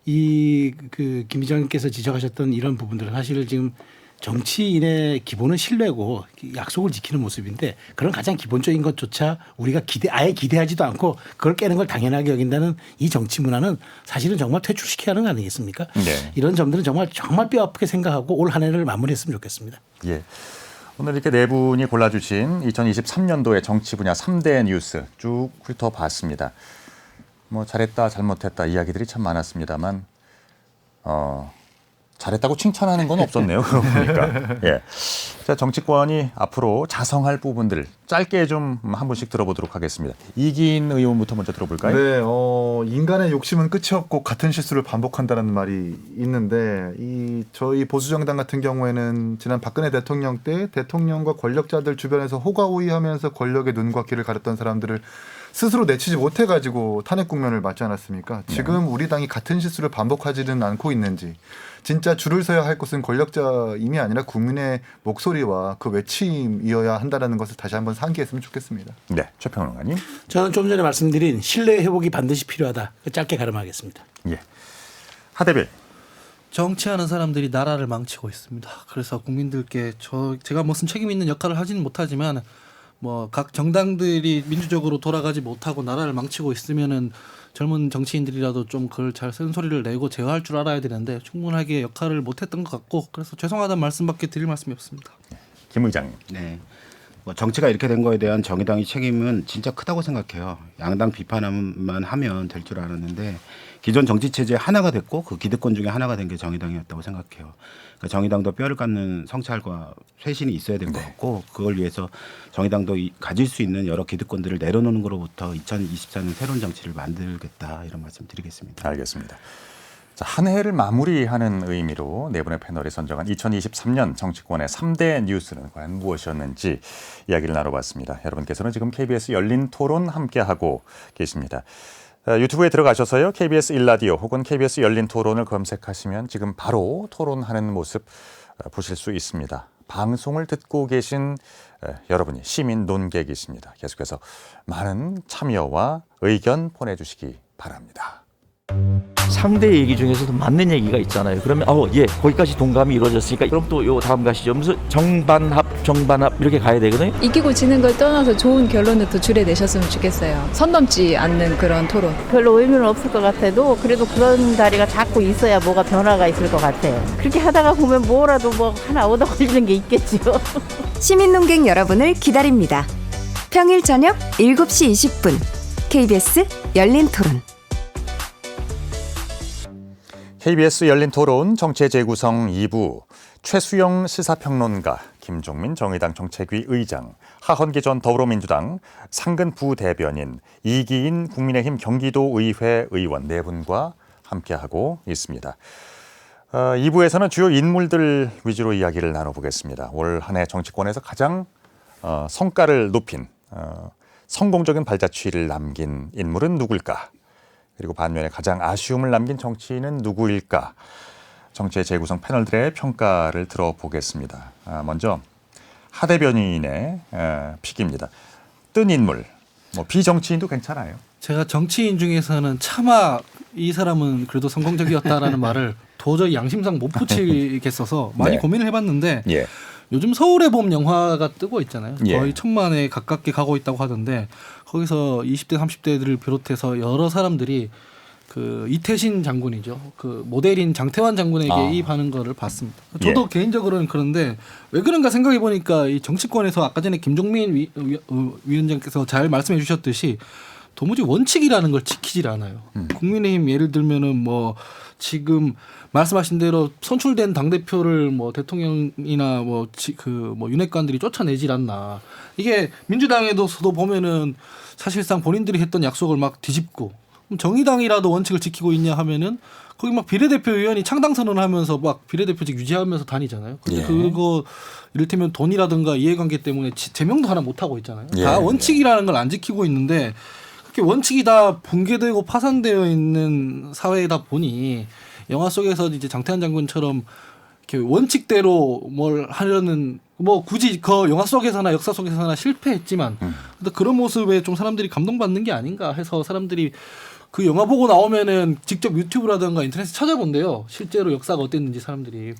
Speaker 7: 이 그 김 기자님께서 지적하셨던 이런 부분들은 사실 지금 정치인의 기본은 신뢰고 약속을 지키는 모습인데 그런 가장 기본적인 것조차 우리가 아예 기대하지도 않고 그걸 깨는 걸 당연하게 여긴다는 이 정치 문화는 사실은 정말 퇴출시켜야 하는 거 아니겠습니까?
Speaker 2: 네.
Speaker 7: 이런 점들은 정말 뼈 아프게 생각하고 올 한 해를 마무리했으면 좋겠습니다.
Speaker 2: 예. 오늘 이렇게 네 분이 골라주신 2023년도의 정치 분야 3대 뉴스 쭉 훑어봤습니다. 뭐 잘했다 잘못했다 이야기들이 참 많았습니다만 잘했다고 칭찬하는 건 없었네요. 그러고 보니까. 예. 자, 정치권이 앞으로 자성할 부분들 짧게 좀 한 분씩 들어보도록 하겠습니다. 이기인 의원부터 먼저 들어볼까요?
Speaker 4: 네, 인간의 욕심은 끝이 없고 같은 실수를 반복한다는 말이 있는데 저희 보수정당 같은 경우에는 지난 박근혜 대통령 때 대통령과 권력자들 주변에서 호가호위하면서 권력의 눈과 귀를 가렸던 사람들을 스스로 내치지 못해가지고 탄핵 국면을 맞지 않았습니까? 지금 우리 당이 같은 실수를 반복하지는 않고 있는지 진짜 줄을 서야 할 것은 권력자임이 아니라 국민의 목소리와 그 외침이어야 한다는 것을 다시 한번 상기했으면 좋겠습니다.
Speaker 2: 네, 최평론가님.
Speaker 7: 저는 좀 전에 말씀드린 신뢰 회복이 반드시 필요하다. 짧게 가름하겠습니다.
Speaker 2: 예. 하대빌.
Speaker 5: 정치하는 사람들이 나라를 망치고 있습니다. 그래서 국민들께 제가 무슨 책임 있는 역할을 하지는 못하지만 뭐 각 정당들이 민주적으로 돌아가지 못하고 나라를 망치고 있으면은 젊은 정치인들이라도 좀 그걸 잘 쓴소리를 내고 제어할 줄 알아야 되는데 충분하게 역할을 못했던 것 같고 그래서 죄송하다는 말씀밖에 드릴 말씀이 없습니다.
Speaker 2: 김 의장님.
Speaker 6: 네. 뭐 정치가 이렇게 된 거에 대한 정의당의 책임은 진짜 크다고 생각해요. 양당 비판만 하면 될 줄 알았는데 기존 정치 체제 하나가 됐고 그 기득권 중에 하나가 된 게 정의당이었다고 생각해요. 그러니까 정의당도 뼈를 깎는 성찰과 쇄신이 있어야 될 것 같고 그걸 위해서 정의당도 가질 수 있는 여러 기득권들을 내려놓는 것으로부터 2024년 새로운 정치를 만들겠다 이런 말씀 드리겠습니다.
Speaker 2: 알겠습니다. 자, 한 해를 마무리하는 의미로 네 분의 패널이 선정한 2023년 정치권의 3대 뉴스는 과연 무엇이었는지 이야기를 나눠봤습니다. 여러분께서는 지금 KBS 열린 토론 함께하고 계십니다. 유튜브에 들어가셔서요. KBS 1라디오 혹은 KBS 열린 토론을 검색하시면 지금 바로 토론하는 모습 보실 수 있습니다. 방송을 듣고 계신 여러분이 시민 논객이십니다. 계속해서 많은 참여와 의견 보내주시기 바랍니다.
Speaker 1: 상대 얘기 중에서도 맞는 얘기가 있잖아요. 그러면 예, 거기까지 동감이 이루어졌으니까 그럼 또 요 다음 가시죠. 무슨 정반합 이렇게 가야 되거든요.
Speaker 8: 이기고 지는 걸 떠나서 좋은 결론을 더 줄여내셨으면 좋겠어요. 선 넘지 않는 그런 토론.
Speaker 9: 별로 의미는 없을 것 같아도 그래도 그런 자리가 자꾸 있어야 뭐가 변화가 있을 것 같아요. 그렇게 하다가 보면 뭐라도 뭐 하나 얻어 걸리는 게 있겠죠.
Speaker 10: 시민 논객 여러분을 기다립니다. 평일 저녁 7시 20분 KBS 열린 토론.
Speaker 2: KBS 열린 토론 정치의 재구성 2부 최수영 시사평론가, 김종민 정의당 정책위 의장, 하헌기 전 더불어민주당 상근 부대변인, 이기인 국민의힘 경기도의회 의원 네 분과 함께하고 있습니다. 2부에서는 주요 인물들 위주로 이야기를 나눠보겠습니다. 올 한 해 정치권에서 가장 성과를 높인 성공적인 발자취를 남긴 인물은 누굴까? 그리고 반면에 가장 아쉬움을 남긴 정치인은 누구일까? 정치의 재구성 패널들의 평가를 들어보겠습니다. 먼저 하 대변인의 픽입니다. 뜬 인물, 뭐 비정치인도 괜찮아요.
Speaker 5: 제가 정치인 중에서는 차마 이 사람은 그래도 성공적이었다라는 말을 도저히 양심상 못 붙이겠어서 많이
Speaker 2: 네.
Speaker 5: 고민을 해봤는데
Speaker 2: 예.
Speaker 5: 요즘 서울의 봄 영화가 뜨고 있잖아요.
Speaker 2: 예.
Speaker 5: 거의 1000만에 가깝게 가고 있다고 하던데 거기서 20대 30대들을 비롯해서 여러 사람들이 그 이태신 장군이죠. 그 모델인 장태환 장군에게 이입하는 거를 봤습니다. 저도 개인적으로는 그런데 왜 그런가 생각해 보니까 이 정치권에서 아까 전에 김종민 위원장께서 잘 말씀해 주셨듯이 도무지 원칙이라는 걸 지키질 않아요. 국민의힘 예를 들면은 뭐 지금 말씀하신 대로 선출된 당 대표를 뭐 대통령이나 뭐 윤핵관들이 쫓아내질 않나. 이게 민주당에서도 보면은 사실상 본인들이 했던 약속을 막 뒤집고 그럼 정의당이라도 원칙을 지키고 있냐 하면은 거기 막 비례대표 의원이 창당 선언하면서 막 비례대표직 유지하면서 다니잖아요. 근데 그거 이를테면 돈이라든가 이해관계 때문에 제명도 하나 못 하고 있잖아요. 다 원칙이라는 걸 안 지키고 있는데 그렇게 원칙이 다 붕괴되고 파산되어 있는 사회다 보니 영화 속에서 이제 장태환 장군처럼 이렇게 원칙대로 뭘 하려는 뭐 굳이 그 영화 속에서나 역사 속에서나 실패했지만 근데 그런 모습에 좀 사람들이 감동받는 게 아닌가 해서 사람들이 그 영화 보고 나오면은 직접 유튜브라든가 인터넷에 찾아본대요. 실제로 역사가 어땠는지 사람들이.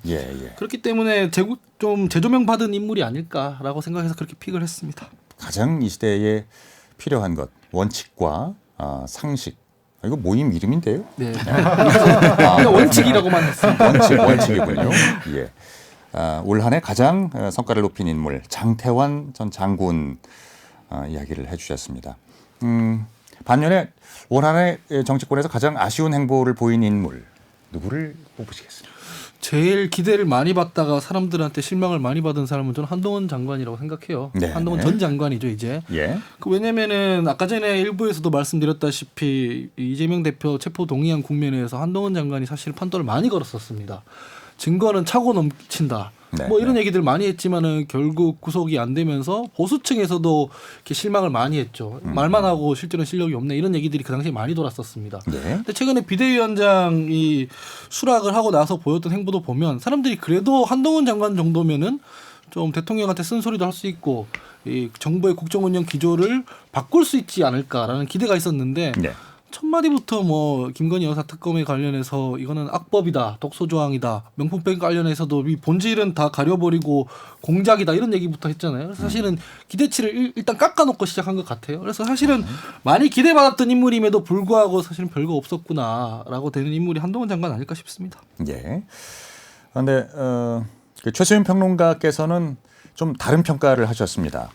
Speaker 5: 그렇기 때문에 좀 재조명 받은 인물이 아닐까라고 생각해서 그렇게 픽을 했습니다.
Speaker 2: 가장 이 시대에 필요한 것, 원칙과 상식. 이거 모임 이름인데요?
Speaker 5: 네. 그냥 원칙이라고만 했습니다.
Speaker 2: 원칙이군요. 예. 올 한 해 가장 성과를 높인 인물 장태환 전 장군 이야기를 해주셨습니다. 반면에 올 한 해 정치권에서 가장 아쉬운 행보를 보인 인물 누구를 뽑으시겠습니까?
Speaker 5: 제일 기대를 많이 받다가 사람들한테 실망을 많이 받은 사람은 저는 한동훈 장관이라고 생각해요.
Speaker 2: 네.
Speaker 5: 한동훈 전 장관이죠 이제.
Speaker 2: 예.
Speaker 5: 왜냐면은 아까 전에 일부에서도 말씀드렸다시피 이재명 대표 체포 동의안 국면에서 한동훈 장관이 사실 판도를 많이 걸었었습니다. 증거는 차고 넘친다.
Speaker 2: 네.
Speaker 5: 뭐 이런 얘기들 많이 했지만은 결국 구속이 안 되면서 보수층에서도 이렇게 실망을 많이 했죠. 말만 하고 실제로는 실력이 없네 이런 얘기들이 그 당시에 많이 돌았었습니다. 근데 최근에 비대위원장이 수락을 하고 나서 보였던 행보도 보면 사람들이 그래도 한동훈 장관 정도면은 좀 대통령한테 쓴소리도 할 수 있고 이 정부의 국정운영 기조를 바꿀 수 있지 않을까라는 기대가 있었는데 첫 마디부터 뭐 김건희 여사 특검에 관련해서 이거는 악법이다, 독소조항이다, 명품백 관련해서도 이 본질은 다 가려버리고 공작이다 이런 얘기부터 했잖아요. 그래서 사실은 기대치를 일단 깎아놓고 시작한 것 같아요. 그래서 사실은 많이 기대받았던 인물임에도 불구하고 사실은 별거 없었구나라고 되는 인물이 한동훈 장관 아닐까 싶습니다.
Speaker 2: 예. 그런데 최수영 평론가께서는 좀 다른 평가를 하셨습니다.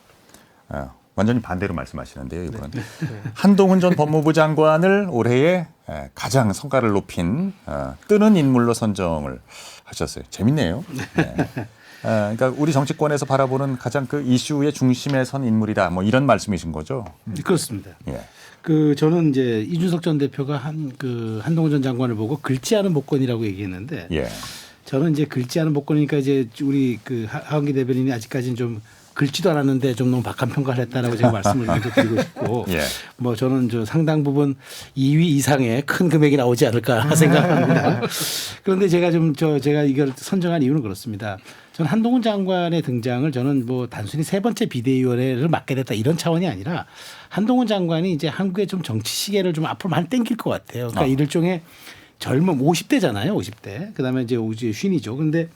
Speaker 2: 완전히 반대로 말씀하시는데요, 이분은. 한동훈 전 법무부 장관을 올해의 가장 성과를 높인 뜨는 인물로 선정을 하셨어요. 재밌네요. 네. 그러니까 우리 정치권에서 바라보는 가장 그 이슈의 중심에 선 인물이다. 뭐 이런 말씀이신 거죠?
Speaker 7: 그렇습니다.
Speaker 2: 예.
Speaker 7: 저는 이제 이준석 전 대표가 한동훈 전 장관을 보고 긁지 않은 복권이라고 얘기했는데
Speaker 2: 예.
Speaker 7: 저는 이제 긁지 않은 복권이니까 이제 우리 하원기 대변인이 아직까지는 좀 긁지도 않았는데 좀 너무 박한 평가를 했다라고 제가 말씀을 먼저 드리고 싶고
Speaker 2: 예.
Speaker 7: 뭐 저는 상당 부분 2위 이상의 큰 금액이 나오지 않을까 생각합니다. 그런데 제가 이걸 선정한 이유는 그렇습니다. 저는 한동훈 장관의 등장을 저는 뭐 단순히 세 번째 비대위원회를 맡게 됐다 이런 차원이 아니라 한동훈 장관이 이제 한국의 좀 정치 시계를 좀 앞으로 많이 땡길 것 같아요. 그러니까 일종의 젊은 50대잖아요. 50대. 그다음에 이제 쉰이죠. 그런데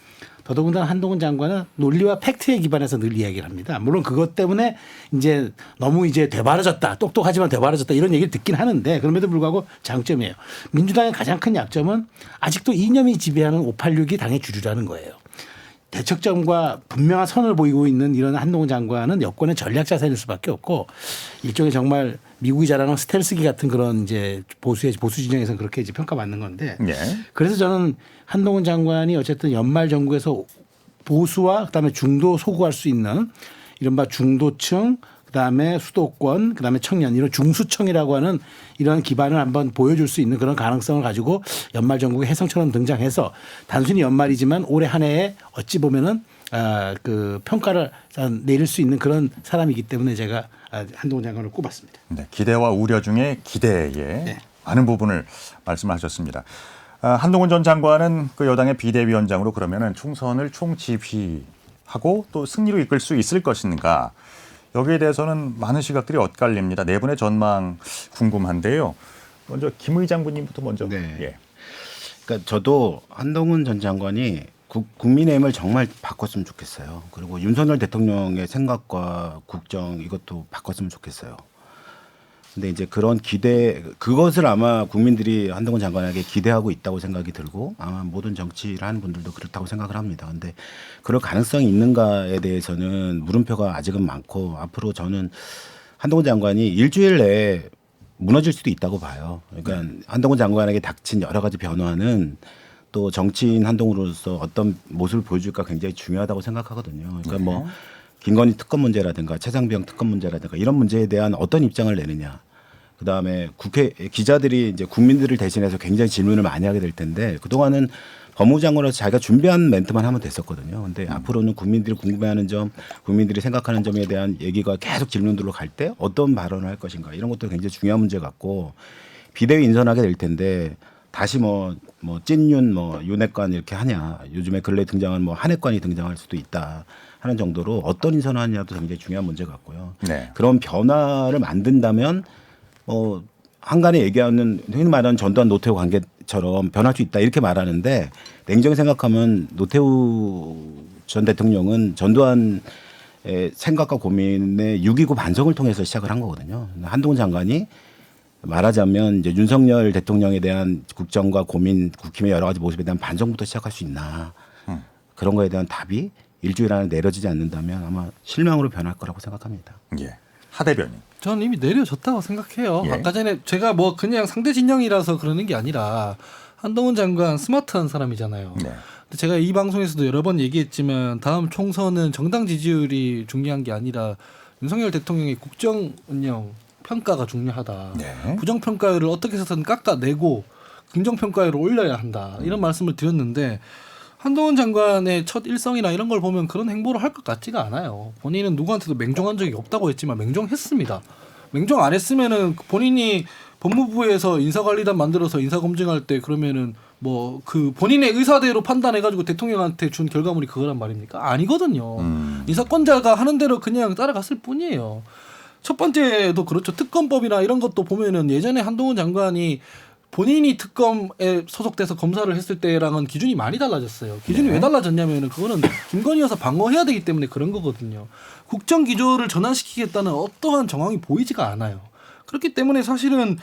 Speaker 7: 더더군다나 한동훈 장관은 논리와 팩트에 기반해서 늘 이야기를 합니다. 물론 그것 때문에 이제 너무 이제 되바라졌다. 똑똑하지만 되바라졌다. 이런 얘기를 듣긴 하는데 그럼에도 불구하고 장점이에요. 민주당의 가장 큰 약점은 아직도 이념이 지배하는 586이 당의 주류라는 거예요. 대척점과 분명한 선을 보이고 있는 이런 한동훈 장관은 여권의 전략 자산일 수밖에 없고 일종의 정말 미국이 잘하는 스텔스기 같은 그런 이제 보수 진영에서는 그렇게 이제 평가받는 건데
Speaker 2: 예.
Speaker 7: 그래서 저는 한동훈 장관이 어쨌든 연말 정부에서 보수와 그다음에 중도 소구할 수 있는 이른바 중도층 그다음에 수도권 그다음에 청년 이런 중수청이라고 하는 이런 기반을 한번 보여줄 수 있는 그런 가능성을 가지고 연말 정국의 혜성처럼 등장해서 단순히 연말이지만 올해 한 해에 어찌 보면은 그 평가를 내릴 수 있는 그런 사람이기 때문에 제가 한동훈 장관을 꼽았습니다.
Speaker 2: 네, 기대와 우려 중에 기대에 많은 부분을 말씀하셨습니다. 한동훈 전 장관은 그 여당의 비대위원장으로 그러면은 총선을 총지휘하고 또 승리로 이끌 수 있을 것인가? 여기에 대해서는 많은 시각들이 엇갈립니다. 네 분의 전망 궁금한데요. 먼저 김 의장부님부터 먼저.
Speaker 6: 네.
Speaker 2: 예.
Speaker 6: 그러니까 저도 한동훈 전 장관이 국민의힘을 정말 바꿨으면 좋겠어요. 그리고 윤석열 대통령의 생각과 국정 이것도 바꿨으면 좋겠어요. 근데 이제 그런 그것을 아마 국민들이 한동훈 장관에게 기대하고 있다고 생각이 들고 아마 모든 정치를 하는 분들도 그렇다고 생각을 합니다. 근데 그럴 가능성이 있는가에 대해서는 물음표가 아직은 많고 앞으로 저는 한동훈 장관이 일주일 내에 무너질 수도 있다고 봐요. 그러니까 한동훈 장관에게 닥친 여러 가지 변화는 또 정치인 한동훈으로서 어떤 모습을 보여줄까 굉장히 중요하다고 생각하거든요. 그러니까 뭐 김건희 특검 문제라든가 최상병 특검 문제라든가 이런 문제에 대한 어떤 입장을 내느냐. 그다음에 국회 기자들이 이제 국민들을 대신해서 굉장히 질문을 많이 하게 될 텐데 그동안은 법무부 장관으로서 자기가 준비한 멘트만 하면 됐었거든요. 근데 앞으로는 국민들이 궁금해하는 점, 국민들이 생각하는 점에 대한 얘기가 계속 질문들로 갈 때 어떤 발언을 할 것인가 이런 것도 굉장히 중요한 문제 같고 비대위 인선하게 될 텐데 다시 뭐 찐윤 윤핵관 이렇게 하냐. 요즘에 근래 등장한 한핵관이 등장할 수도 있다. 하는 정도로 어떤 인선을 하느냐도 굉장히 중요한 문제 같고요.
Speaker 2: 네.
Speaker 6: 그런 변화를 만든다면 한간에 얘기하는 흔히 말하는 전두환 노태우 관계처럼 변할 수 있다 이렇게 말하는데 냉정히 생각하면 노태우 전 대통령은 전두환의 생각과 고민의 6.29 반성을 통해서 시작을 한 거거든요. 한동훈 장관이 말하자면 이제 윤석열 대통령에 대한 국정과 고민, 국힘의 여러 가지 모습에 대한 반성부터 시작할 수 있나 그런 거에 대한 답이 일주일 안에 내려지지 않는다면 아마 실망으로 변할 거라고 생각합니다.
Speaker 2: 예. 하 대변인.
Speaker 5: 저는 이미 내려졌다고 생각해요.
Speaker 2: 예.
Speaker 5: 아까 전에 제가 그냥 상대 진영이라서 그러는 게 아니라 한동훈 장관 스마트한 사람이잖아요.
Speaker 2: 네.
Speaker 5: 근데 제가 이 방송에서도 여러 번 얘기했지만 다음 총선은 정당 지지율이 중요한 게 아니라 윤석열 대통령의 국정 운영 평가가 중요하다.
Speaker 2: 네.
Speaker 5: 부정평가율을 어떻게 해서든 깎아내고 긍정평가율을 올려야 한다. 이런 말씀을 드렸는데 한동훈 장관의 첫 일성이나 이런 걸 보면 그런 행보를 할 것 같지가 않아요. 본인은 누구한테도 맹종한 적이 없다고 했지만 맹종했습니다. 맹종 안 했으면은 본인이 법무부에서 인사관리단 만들어서 인사검증할 때 그러면은 그 본인의 의사대로 판단해가지고 대통령한테 준 결과물이 그거란 말입니까? 아니거든요. 인사권자가 하는 대로 그냥 따라갔을 뿐이에요. 첫 번째도 그렇죠. 특검법이나 이런 것도 보면은 예전에 한동훈 장관이 본인이 특검에 소속돼서 검사를 했을 때랑은 기준이 많이 달라졌어요. 기준이 왜 달라졌냐면은 그거는 김건희 여사 방어해야 되기 때문에 그런 거거든요. 국정 기조를 전환시키겠다는 어떠한 정황이 보이지가 않아요. 그렇기 때문에 사실은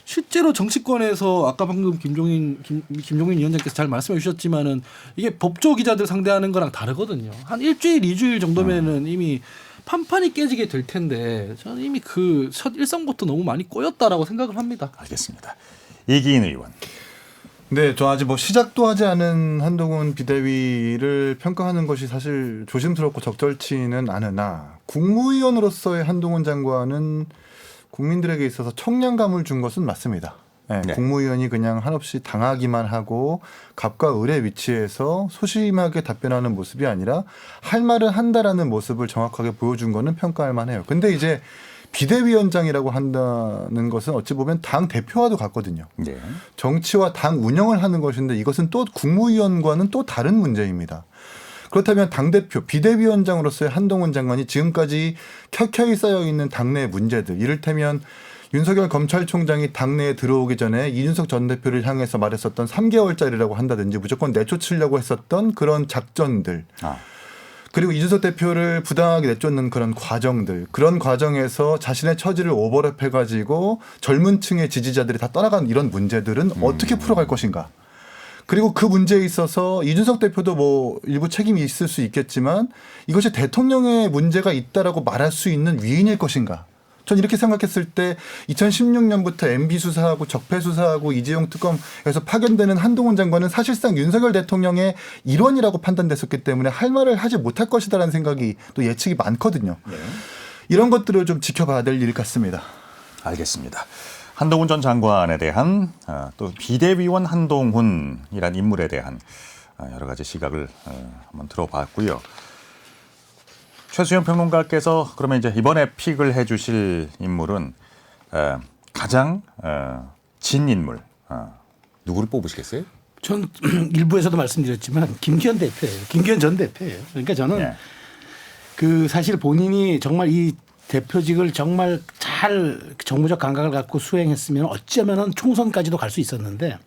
Speaker 5: 실제로 정치권에서 아까 방금 김종인 위원장께서 잘 말씀해 주셨지만은 이게 법조 기자들 상대하는 거랑 다르거든요. 한 일주일, 2주일 정도면은 이미 판판이 깨지게 될 텐데 저는 이미 그 첫 일성부터 너무 많이 꼬였다라고 생각을 합니다.
Speaker 2: 알겠습니다. 이기인 의원.
Speaker 4: 네, 저 아직 뭐 시작도 하지 않은 한동훈 비대위를 평가하는 것이 사실 조심스럽고 적절치는 않으나 국무위원으로서의 한동훈 장관은 국민들에게 있어서 청량감을 준 것은 맞습니다. 네,
Speaker 2: 네.
Speaker 4: 국무위원이 그냥 한없이 당하기만 하고 갑과 을의 위치에서 소심하게 답변하는 모습이 아니라 할 말을 한다라는 모습을 정확하게 보여준 거는 평가할 만해요. 근데 이제 비대위원장이라고 한다는 것은 어찌 보면 당 대표와도 같거든요.
Speaker 2: 네.
Speaker 4: 정치와 당 운영을 하는 것인데 이것은 또 국무위원과는 또 다른 문제입니다. 그렇다면 당대표, 비대위원장으로서의 한동훈 장관이 지금까지 켜켜이 쌓여있는 당내 문제들, 이를테면 윤석열 검찰총장이 당내에 들어오기 전에 이준석 전 대표를 향해서 말했었던 3개월짜리라고 한다든지 무조건 내쫓으려고 했었던 그런 작전들, 그리고 이준석 대표를 부당하게 내쫓는 그런 과정들, 그런 과정에서 자신의 처지를 오버랩해가지고 젊은 층의 지지자들이 다 떠나간 이런 문제들은 어떻게 풀어갈 것인가. 그리고 그 문제에 있어서 이준석 대표도 뭐 일부 책임이 있을 수 있겠지만 이것이 대통령의 문제가 있다라고 말할 수 있는 위인일 것인가. 전 이렇게 생각했을 때 2016년부터 MB 수사하고 적폐 수사하고 이재용 특검에서 파견되는 한동훈 장관은 사실상 윤석열 대통령의 일원이라고 판단됐었기 때문에 할 말을 하지 못할 것이다라는 생각이 또 예측이 많거든요. 네. 이런 것들을 좀 지켜봐야 될 일 같습니다.
Speaker 2: 알겠습니다. 한동훈 전 장관에 대한 또 비대위원 한동훈이란 인물에 대한 여러 가지 시각을 한번 들어봤고요. 최수영 평론가께서 그러면 이제 이번에 픽을 해주실 인물은 가장 진 인물 누구를 뽑으시겠어요?
Speaker 7: 전 일부에서도 말씀드렸지만 김기현 대표예요. 김기현 전 대표예요. 그러니까 저는
Speaker 2: 네.
Speaker 7: 그 사실 본인이 정말 이 대표직을 정말 잘 정무적 감각을 갖고 수행했으면 어쩌면은 총선까지도 갈 수 있었는데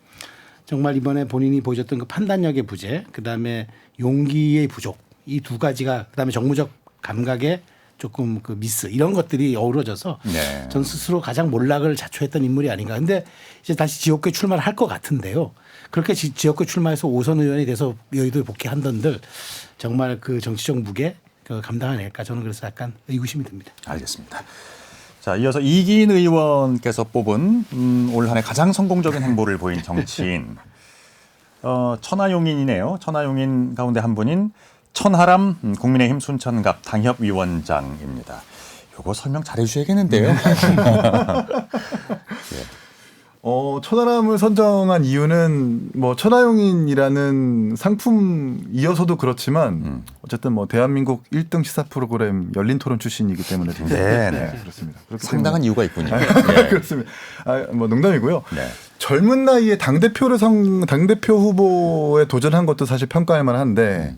Speaker 7: 정말 이번에 본인이 보여줬던 그 판단력의 부재, 그다음에 용기의 부족, 이 두 가지가 그다음에 정무적 감각의 조금 그 미스 이런 것들이 어우러져서
Speaker 2: 네.
Speaker 7: 전 스스로 가장 몰락을 자초했던 인물이 아닌가. 근데 이제 다시 지역구에 출마를 할 것 같은데요. 그렇게 지역구에 출마해서 5선 의원이 돼서 여의도에 복귀한던들 정말 그 정치적 무게 감당해낼까 저는 그래서 약간 의구심이 듭니다.
Speaker 2: 알겠습니다. 자, 이어서 이기인 의원께서 뽑은 올 한 해 가장 성공적인 행보를 보인 정치인 천하용인이네요. 천하용인 가운데 한 분인 천하람 국민의힘 순천갑 당협위원장입니다. 요거 설명 잘 해주셔야겠는데요.
Speaker 4: 천하람을 선정한 이유는 뭐 천하용인이라는 상품이어서도 그렇지만 어쨌든 뭐 대한민국 1등 시사 프로그램 열린 토론 출신이기 때문에
Speaker 2: 네,
Speaker 4: 그렇습니다.
Speaker 2: 상당한 이유가 있군요.
Speaker 4: 네. 그렇습니다. 뭐 농담이고요. 네. 젊은 나이에 당대표 후보에 도전한 것도 사실 평가할 만한데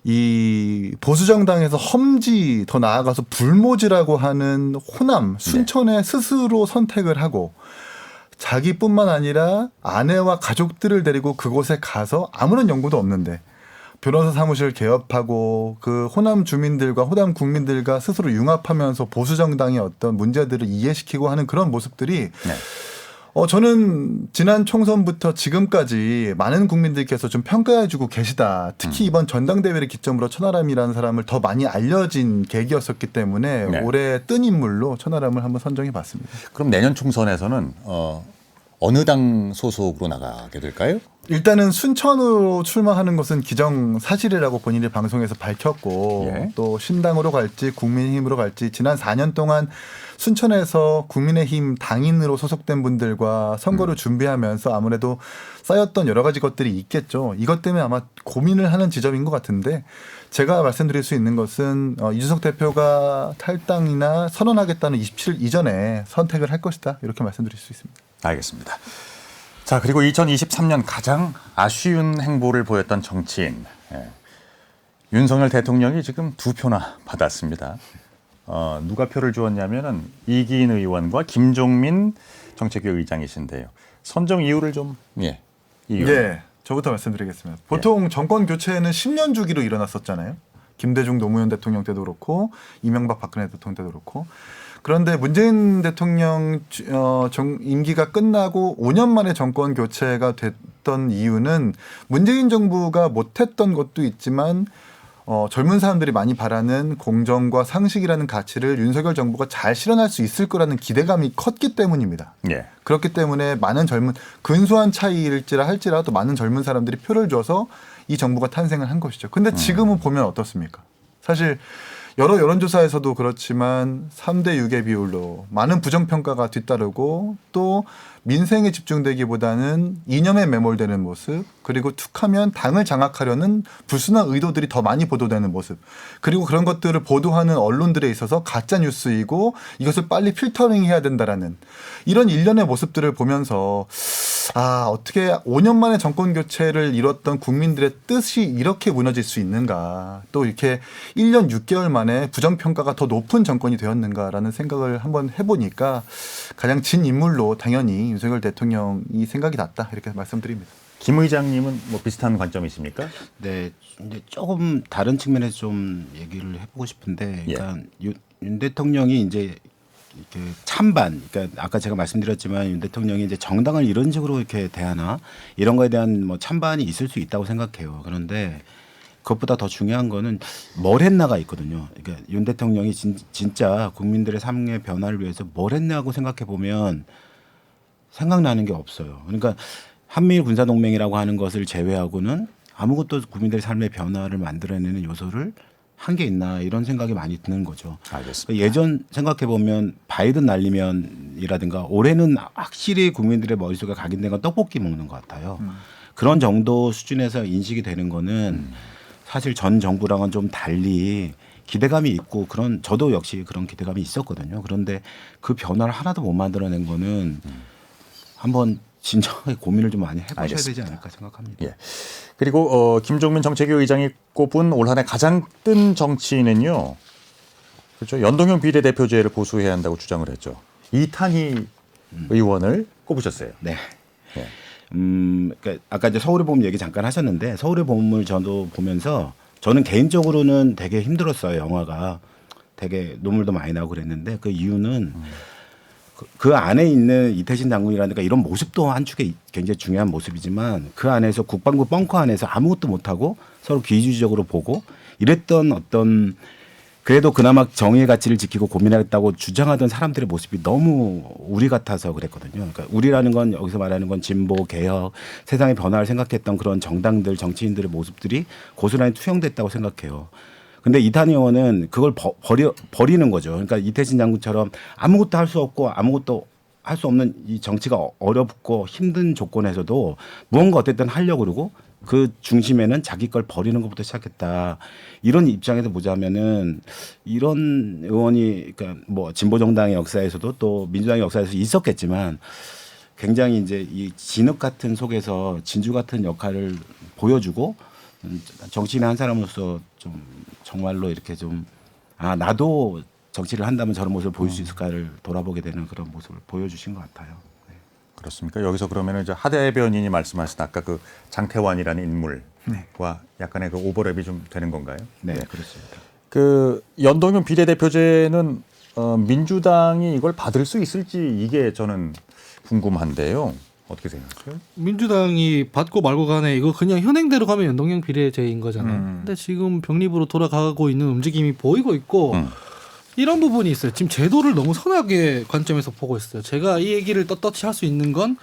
Speaker 4: 이 보수정당에서 험지 더 나아가서 불모지라고 하는 호남 순천에 스스로 선택을 하고 자기뿐만 아니라 아내와 가족들을 데리고 그곳에 가서 아무런 연고도 없는데 변호사 사무실 개업하고 그 호남 주민들과 호남 국민들과 스스로 융합하면서 보수정당의 어떤 문제들을 이해시키고 하는 그런 모습들이 저는 지난 총선부터 지금까지 많은 국민들께서 좀 평가해주고 계시다. 특히 이번 전당대회를 기점으로 천하람이라는 사람을 더 많이 알려진 계기였었기 때문에
Speaker 2: 네.
Speaker 4: 올해 뜬 인물로 천하람을 한번 선정해봤습니다.
Speaker 2: 그럼 내년 총선에서는 어느 당 소속으로 나가게 될까요?
Speaker 4: 일단은 순천으로 출마하는 것은 기정사실이라고 본인이 방송에서 밝혔고
Speaker 2: 예.
Speaker 4: 또 신당으로 갈지 국민의힘으로 갈지 지난 4년 동안 순천에서 국민의힘 당인으로 소속된 분들과 선거를 준비하면서 아무래도 쌓였던 여러 가지 것들이 있겠죠. 이것 때문에 아마 고민을 하는 지점인 것 같은데 제가 말씀드릴 수 있는 것은 이준석 대표가 탈당이나 선언하겠다는 27일 이전에 선택을 할 것이다. 이렇게 말씀드릴 수 있습니다.
Speaker 2: 알겠습니다. 자, 그리고 2023년 가장 아쉬운 행보를 보였던 정치인. 윤석열 대통령이 지금 2표나 받았습니다. 누가 표를 주었냐면은 이기인 의원과 김종민 정책위 의장이신데요. 선정 이유를 좀 이유.
Speaker 4: 네, 저부터 말씀드리겠습니다. 보통 정권 교체는 10년 주기로 일어났었잖아요. 김대중 노무현 대통령 때도 그렇고 이명박 박근혜 대통령 때도 그렇고. 그런데 문재인 대통령 임기가 끝나고 5년 만에 정권 교체가 됐던 이유는 문재인 정부가 못했던 것도 있지만 젊은 사람들이 많이 바라는 공정과 상식이라는 가치를 윤석열 정부가 잘 실현할 수 있을 거라는 기대감이 컸기 때문입니다.
Speaker 2: 예.
Speaker 4: 그렇기 때문에 많은 근소한 차이일지라 할지라도 많은 젊은 사람들이 표를 줘서 이 정부가 탄생을 한 것이죠. 근데 지금은 보면 어떻습니까? 사실 여러 여론조사에서도 그렇지만 3대 6의 비율로 많은 부정평가가 뒤따르고 또 민생에 집중되기보다는 이념에 매몰되는 모습, 그리고 툭하면 당을 장악하려는 불순한 의도들이 더 많이 보도되는 모습, 그리고 그런 것들을 보도하는 언론들에 있어서 가짜 뉴스이고 이것을 빨리 필터링해야 된다라는 이런 일련의 모습들을 보면서 어떻게 5년 만에 정권 교체를 이뤘던 국민들의 뜻이 이렇게 무너질 수 있는가, 또 이렇게 1년 6개월 만에 부정평가가 더 높은 정권이 되었는가라는 생각을 한번 해보니까 가장 진 인물로 당연히 윤석열 대통령이 생각이 났다, 이렇게 말씀드립니다.
Speaker 2: 김 의장님은 뭐 비슷한 관점이십니까?
Speaker 6: 네, 이제 조금 다른 측면에서 좀 얘기를 해보고 싶은데, 그러니까 윤 대통령이 이제 이렇게 찬반, 그러니까 아까 제가 말씀드렸지만 윤 대통령이 이제 정당을 이런 식으로 이렇게 대하나 이런 거에 대한 뭐 찬반이 있을 수 있다고 생각해요. 그런데 그것보다 더 중요한 거는 뭘 했나가 있거든요. 그러니까 윤 대통령이 진짜 국민들의 삶의 변화를 위해서 뭘 했냐고 생각해 보면 생각나는 게 없어요. 그러니까 한미일 군사동맹이라고 하는 것을 제외하고는 아무것도 국민들의 삶의 변화를 만들어내는 요소를 한 게 있나, 이런 생각이 많이 드는 거죠.
Speaker 2: 알겠습니다.
Speaker 6: 예전 생각해 보면 바이든 날리면이라든가 올해는 확실히 국민들의 머릿속에 각인된 건 떡볶이 먹는 것 같아요. 그런 정도 수준에서 인식이 되는 거는 사실 전 정부랑은 좀 달리 기대감이 있고, 그런 저도 역시 그런 기대감이 있었거든요. 그런데 그 변화를 하나도 못 만들어낸 거는 한번 진정하게 고민을 좀 많이 해보셔야 되지 않을까 생각합니다.
Speaker 2: 예. 그리고 김종민 정책위 의장이 꼽은 올 한 해 가장 뜬 정치인은요, 그렇죠, 연동형 비례대표제를 고수해야 한다고 주장을 했죠. 이탄희 의원을 꼽으셨어요.
Speaker 6: 네.
Speaker 2: 예.
Speaker 6: 그러니까 아까 이제 서울의 봄 얘기 잠깐 하셨는데, 서울의 봄을 저도 보면서 저는 개인적으로는 되게 힘들었어요. 영화가 되게 눈물도 많이 나고 그랬는데, 그 이유는 그 안에 있는 이태신 장군이라든가 이런 모습도 한 축에 굉장히 중요한 모습이지만, 그 안에서 국방부 벙커 안에서 아무것도 못하고 서로 기회주의적으로 보고 이랬던 어떤, 그래도 그나마 정의의 가치를 지키고 고민하겠다고 주장하던 사람들의 모습이 너무 우리 같아서 그랬거든요. 그러니까 우리라는 건 여기서 말하는 건 진보, 개혁, 세상의 변화를 생각했던 그런 정당들, 정치인들의 모습들이 고스란히 투영됐다고 생각해요. 근데 이탄희 의원은 그걸 버리는 거죠. 그러니까 이태신 장군처럼 아무것도 할 수 없고 아무것도 할 수 없는 이 정치가 어렵고 힘든 조건에서도 무언가 어쨌든 하려고 그러고, 그 중심에는 자기 걸 버리는 것부터 시작했다. 이런 입장에서 보자면은 이런 의원이, 그러니까 뭐 진보 정당의 역사에서도 또 민주당의 역사에서 있었겠지만, 굉장히 이제 이 진흙 같은 속에서 진주 같은 역할을 보여주고, 정치인의 한 사람으로서 좀 정말로 이렇게 좀 나도 정치를 한다면 저런 모습을 보일 수 있을까를 돌아보게 되는 그런 모습을 보여주신 것 같아요. 네.
Speaker 2: 그렇습니까? 여기서 그러면 이제 하 대변인이 말씀하신 아까 그 장태환이라는 인물과 약간의 그 오버랩이 좀 되는 건가요?
Speaker 6: 네, 그렇습니다.
Speaker 2: 그 연동형 비례대표제는 민주당이 이걸 받을 수 있을지, 이게 저는 궁금한데요. 어떻게 생각하세요?
Speaker 5: 민주당이 받고 말고 간에 이거 그냥 현행대로 가면 연동형 비례제인 거잖아요. 근데 지금 병립으로 돌아가고 있는 움직임이 보이고 있고, 이런 부분이 있어요. 지금 제도를 너무 선하게 관점에서 보고 있어요. 제가 이 얘기를 떳떳이 할 수 있는 건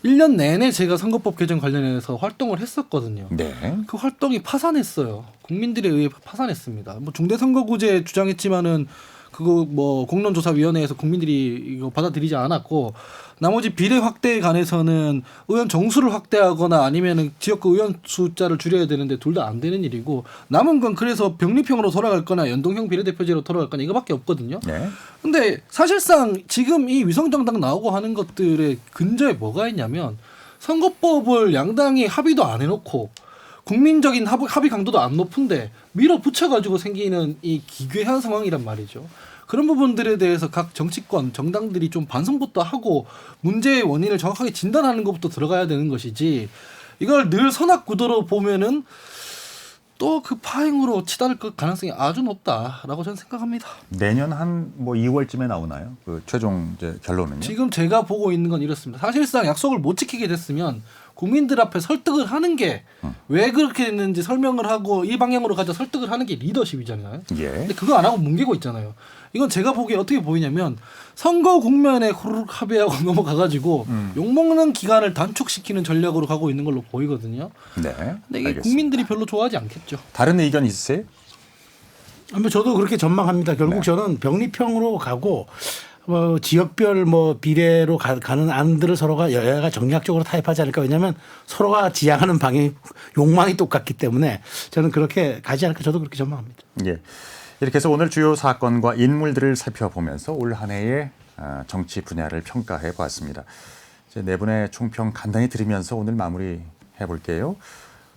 Speaker 5: 1년 내내 제가 선거법 개정 관련해서 활동을 했었거든요.
Speaker 2: 네.
Speaker 5: 그 활동이 파산했어요. 국민들에 의해 파산했습니다. 뭐 중대선거구제 주장했지만은 그거 뭐 공론조사위원회에서 국민들이 이거 받아들이지 않았고, 나머지 비례 확대에 관해서는 의원 정수를 확대하거나 아니면은 지역구 의원 숫자를 줄여야 되는데 둘 다 안 되는 일이고, 남은 건 그래서 병립형으로 돌아갈 거나 연동형 비례대표제로 돌아갈 거나 이거밖에 없거든요.
Speaker 2: 네.
Speaker 5: 근데 사실상 지금 이 위성정당 나오고 하는 것들의 근저에 뭐가 있냐면, 선거법을 양당이 합의도 안 해놓고 국민적인 합의 강도도 안 높은데 밀어붙여가지고 생기는 이 기괴한 상황이란 말이죠. 그런 부분들에 대해서 각 정치권, 정당들이 좀 반성부터 하고 문제의 원인을 정확하게 진단하는 것부터 들어가야 되는 것이지, 이걸 늘 선악구도로 보면은 또 그 파행으로 치달을 가능성이 아주 높다라고 저는 생각합니다.
Speaker 2: 내년 한 뭐 2월쯤에 나오나요? 그 최종 이제 결론은요?
Speaker 5: 지금 제가 보고 있는 건 이렇습니다. 사실상 약속을 못 지키게 됐으면 국민들 앞에 설득을 하는 게 왜 그렇게 됐는지 설명을 하고 이 방향으로 가자 설득을 하는 게 리더십이잖아요.
Speaker 2: 예.
Speaker 5: 근데 그거 안 하고 뭉개고 있잖아요. 이건 제가 보기에 어떻게 보이냐면 선거 국면에 후루룩 합의하고 넘어가가지고 욕먹는 기간을 단축시키는 전략으로 가고 있는 걸로 보이거든요.
Speaker 2: 네.
Speaker 5: 근데 이게
Speaker 2: 알겠습니다.
Speaker 5: 국민들이 별로 좋아하지 않겠죠.
Speaker 2: 다른 의견 있으세요?
Speaker 7: 저도 그렇게 전망합니다. 결국
Speaker 2: 네.
Speaker 7: 저는 병리평으로 가고 지역별 비례로 가는 안들을 서로가 여야가 정략적으로 타협하지 않을까. 왜냐하면 서로가 지향하는 방향이 욕망이 똑같기 때문에 저는 그렇게 가지 않을까. 저도 그렇게 전망합니다.
Speaker 2: 예. 이렇게 해서 오늘 주요 사건과 인물들을 살펴보면서 올 한 해의 정치 분야를 평가해 보았습니다. 이제 네 분의 총평 간단히 들으면서 오늘 마무리해 볼게요.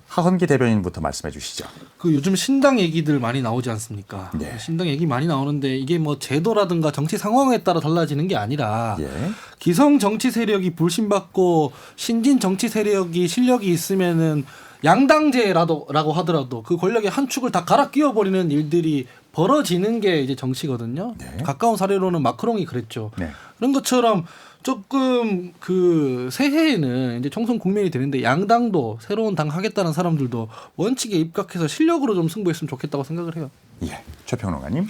Speaker 2: 하헌기 대변인부터 말씀해 주시죠.
Speaker 5: 그 요즘 신당 얘기들 많이 나오지 않습니까?
Speaker 2: 네.
Speaker 5: 신당 얘기 많이 나오는데 이게 뭐 제도라든가 정치 상황에 따라 달라지는 게 아니라
Speaker 2: 예.
Speaker 5: 기성 정치 세력이 불신받고 신진 정치 세력이 실력이 있으면은 양당제라고 하더라도 그 권력의 한 축을 다 갈아 끼워버리는 일들이 벌어지는 게 이제 정치거든요.
Speaker 2: 네.
Speaker 5: 가까운 사례로는 마크롱이 그랬죠.
Speaker 2: 네.
Speaker 5: 그런 것처럼 조금 그 새해에는 이제 총선 국면이 되는데 양당도 새로운 당 하겠다는 사람들도 원칙에 입각해서 실력으로 좀 승부했으면 좋겠다고 생각을 해요.
Speaker 2: 예. 최평론가님.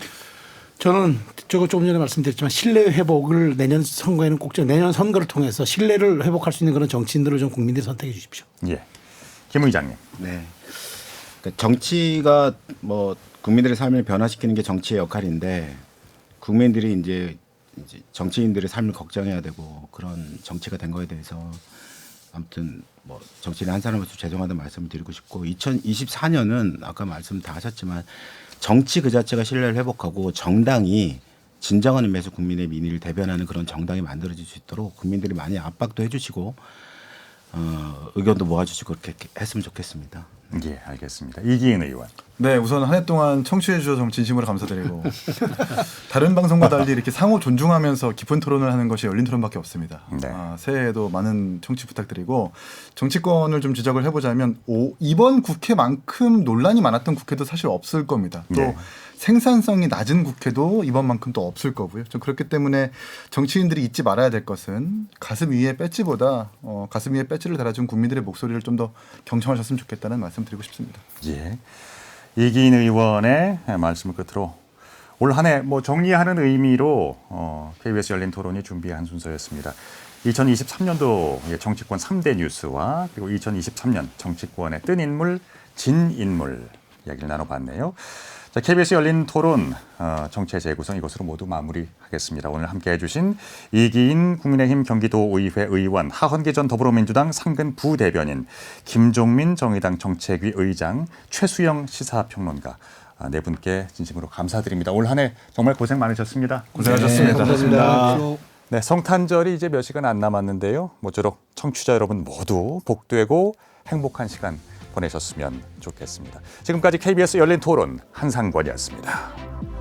Speaker 7: 저는 저거 조금 전에 말씀드렸지만 신뢰 회복을 내년 선거에는 꼭 내년 선거를 통해서 신뢰를 회복할 수 있는 그런 정치인들을 좀 국민들이 선택해 주십시오.
Speaker 2: 예. 김 의장님.
Speaker 6: 네. 그러니까 정치가 국민들의 삶을 변화시키는 게 정치의 역할인데 국민들이 이제 정치인들의 삶을 걱정해야 되고 그런 정치가 된 거에 대해서 아무튼 정치인 한 사람으로서 죄송하다는 말씀을 드리고 싶고 2024년은 아까 말씀 다 하셨지만 정치 그 자체가 신뢰를 회복하고 정당이 진정한 의미에서 국민의 민의를 대변하는 그런 정당이 만들어질 수 있도록 국민들이 많이 압박도 해주시고 의견도 모아주시고 그렇게 했으면 좋겠습니다.
Speaker 2: 예, 알겠습니다. 이기인 의원.
Speaker 4: 네, 우선 한 해 동안 청취해 주셔서 정말 진심으로 감사드리고 다른 방송과 달리 이렇게 상호 존중하면서 깊은 토론을 하는 것이 열린 토론밖에 없습니다.
Speaker 2: 네.
Speaker 4: 새해에도 많은 청취 부탁드리고 정치권을 좀 지적을 해보자면 이번 국회만큼 논란이 많았던 국회도 사실 없을 겁니다. 또
Speaker 2: 네.
Speaker 4: 생산성이 낮은 국회도 이번만큼 또 없을 거고요. 좀 그렇기 때문에 정치인들이 잊지 말아야 될 것은 가슴 위에 배지보다 가슴 위에 배지를 달아준 국민들의 목소리를 좀 더 경청하셨으면 좋겠다는 말씀드리고 싶습니다.
Speaker 2: 예. 이기인 의원의 말씀을 끝으로 올 한 해 정리하는 의미로 KBS 열린 토론이 준비한 순서였습니다. 2023년도 정치권 3대 뉴스와 그리고 2023년 정치권의 뜬 인물, 진 인물 이야기를 나눠봤네요. 자, KBS 열린 토론 정치의 재구성 이것으로 모두 마무리하겠습니다. 오늘 함께해 주신 이기인 국민의힘 경기도의회 의원, 하헌기 전 더불어민주당 상근 부대변인, 김종민 정의당 정책위 의장, 최수영 시사평론가 네 분께 진심으로 감사드립니다. 올 한 해 정말 고생 많으셨습니다.
Speaker 4: 고생하셨습니다.
Speaker 5: 감사합니다.
Speaker 2: 네, 성탄절이 이제 몇 시간 안 남았는데요. 모쪼록 청취자 여러분 모두 복되고 행복한 시간 보내셨으면 좋겠습니다. 지금까지 KBS 열린 토론 한상권이었습니다.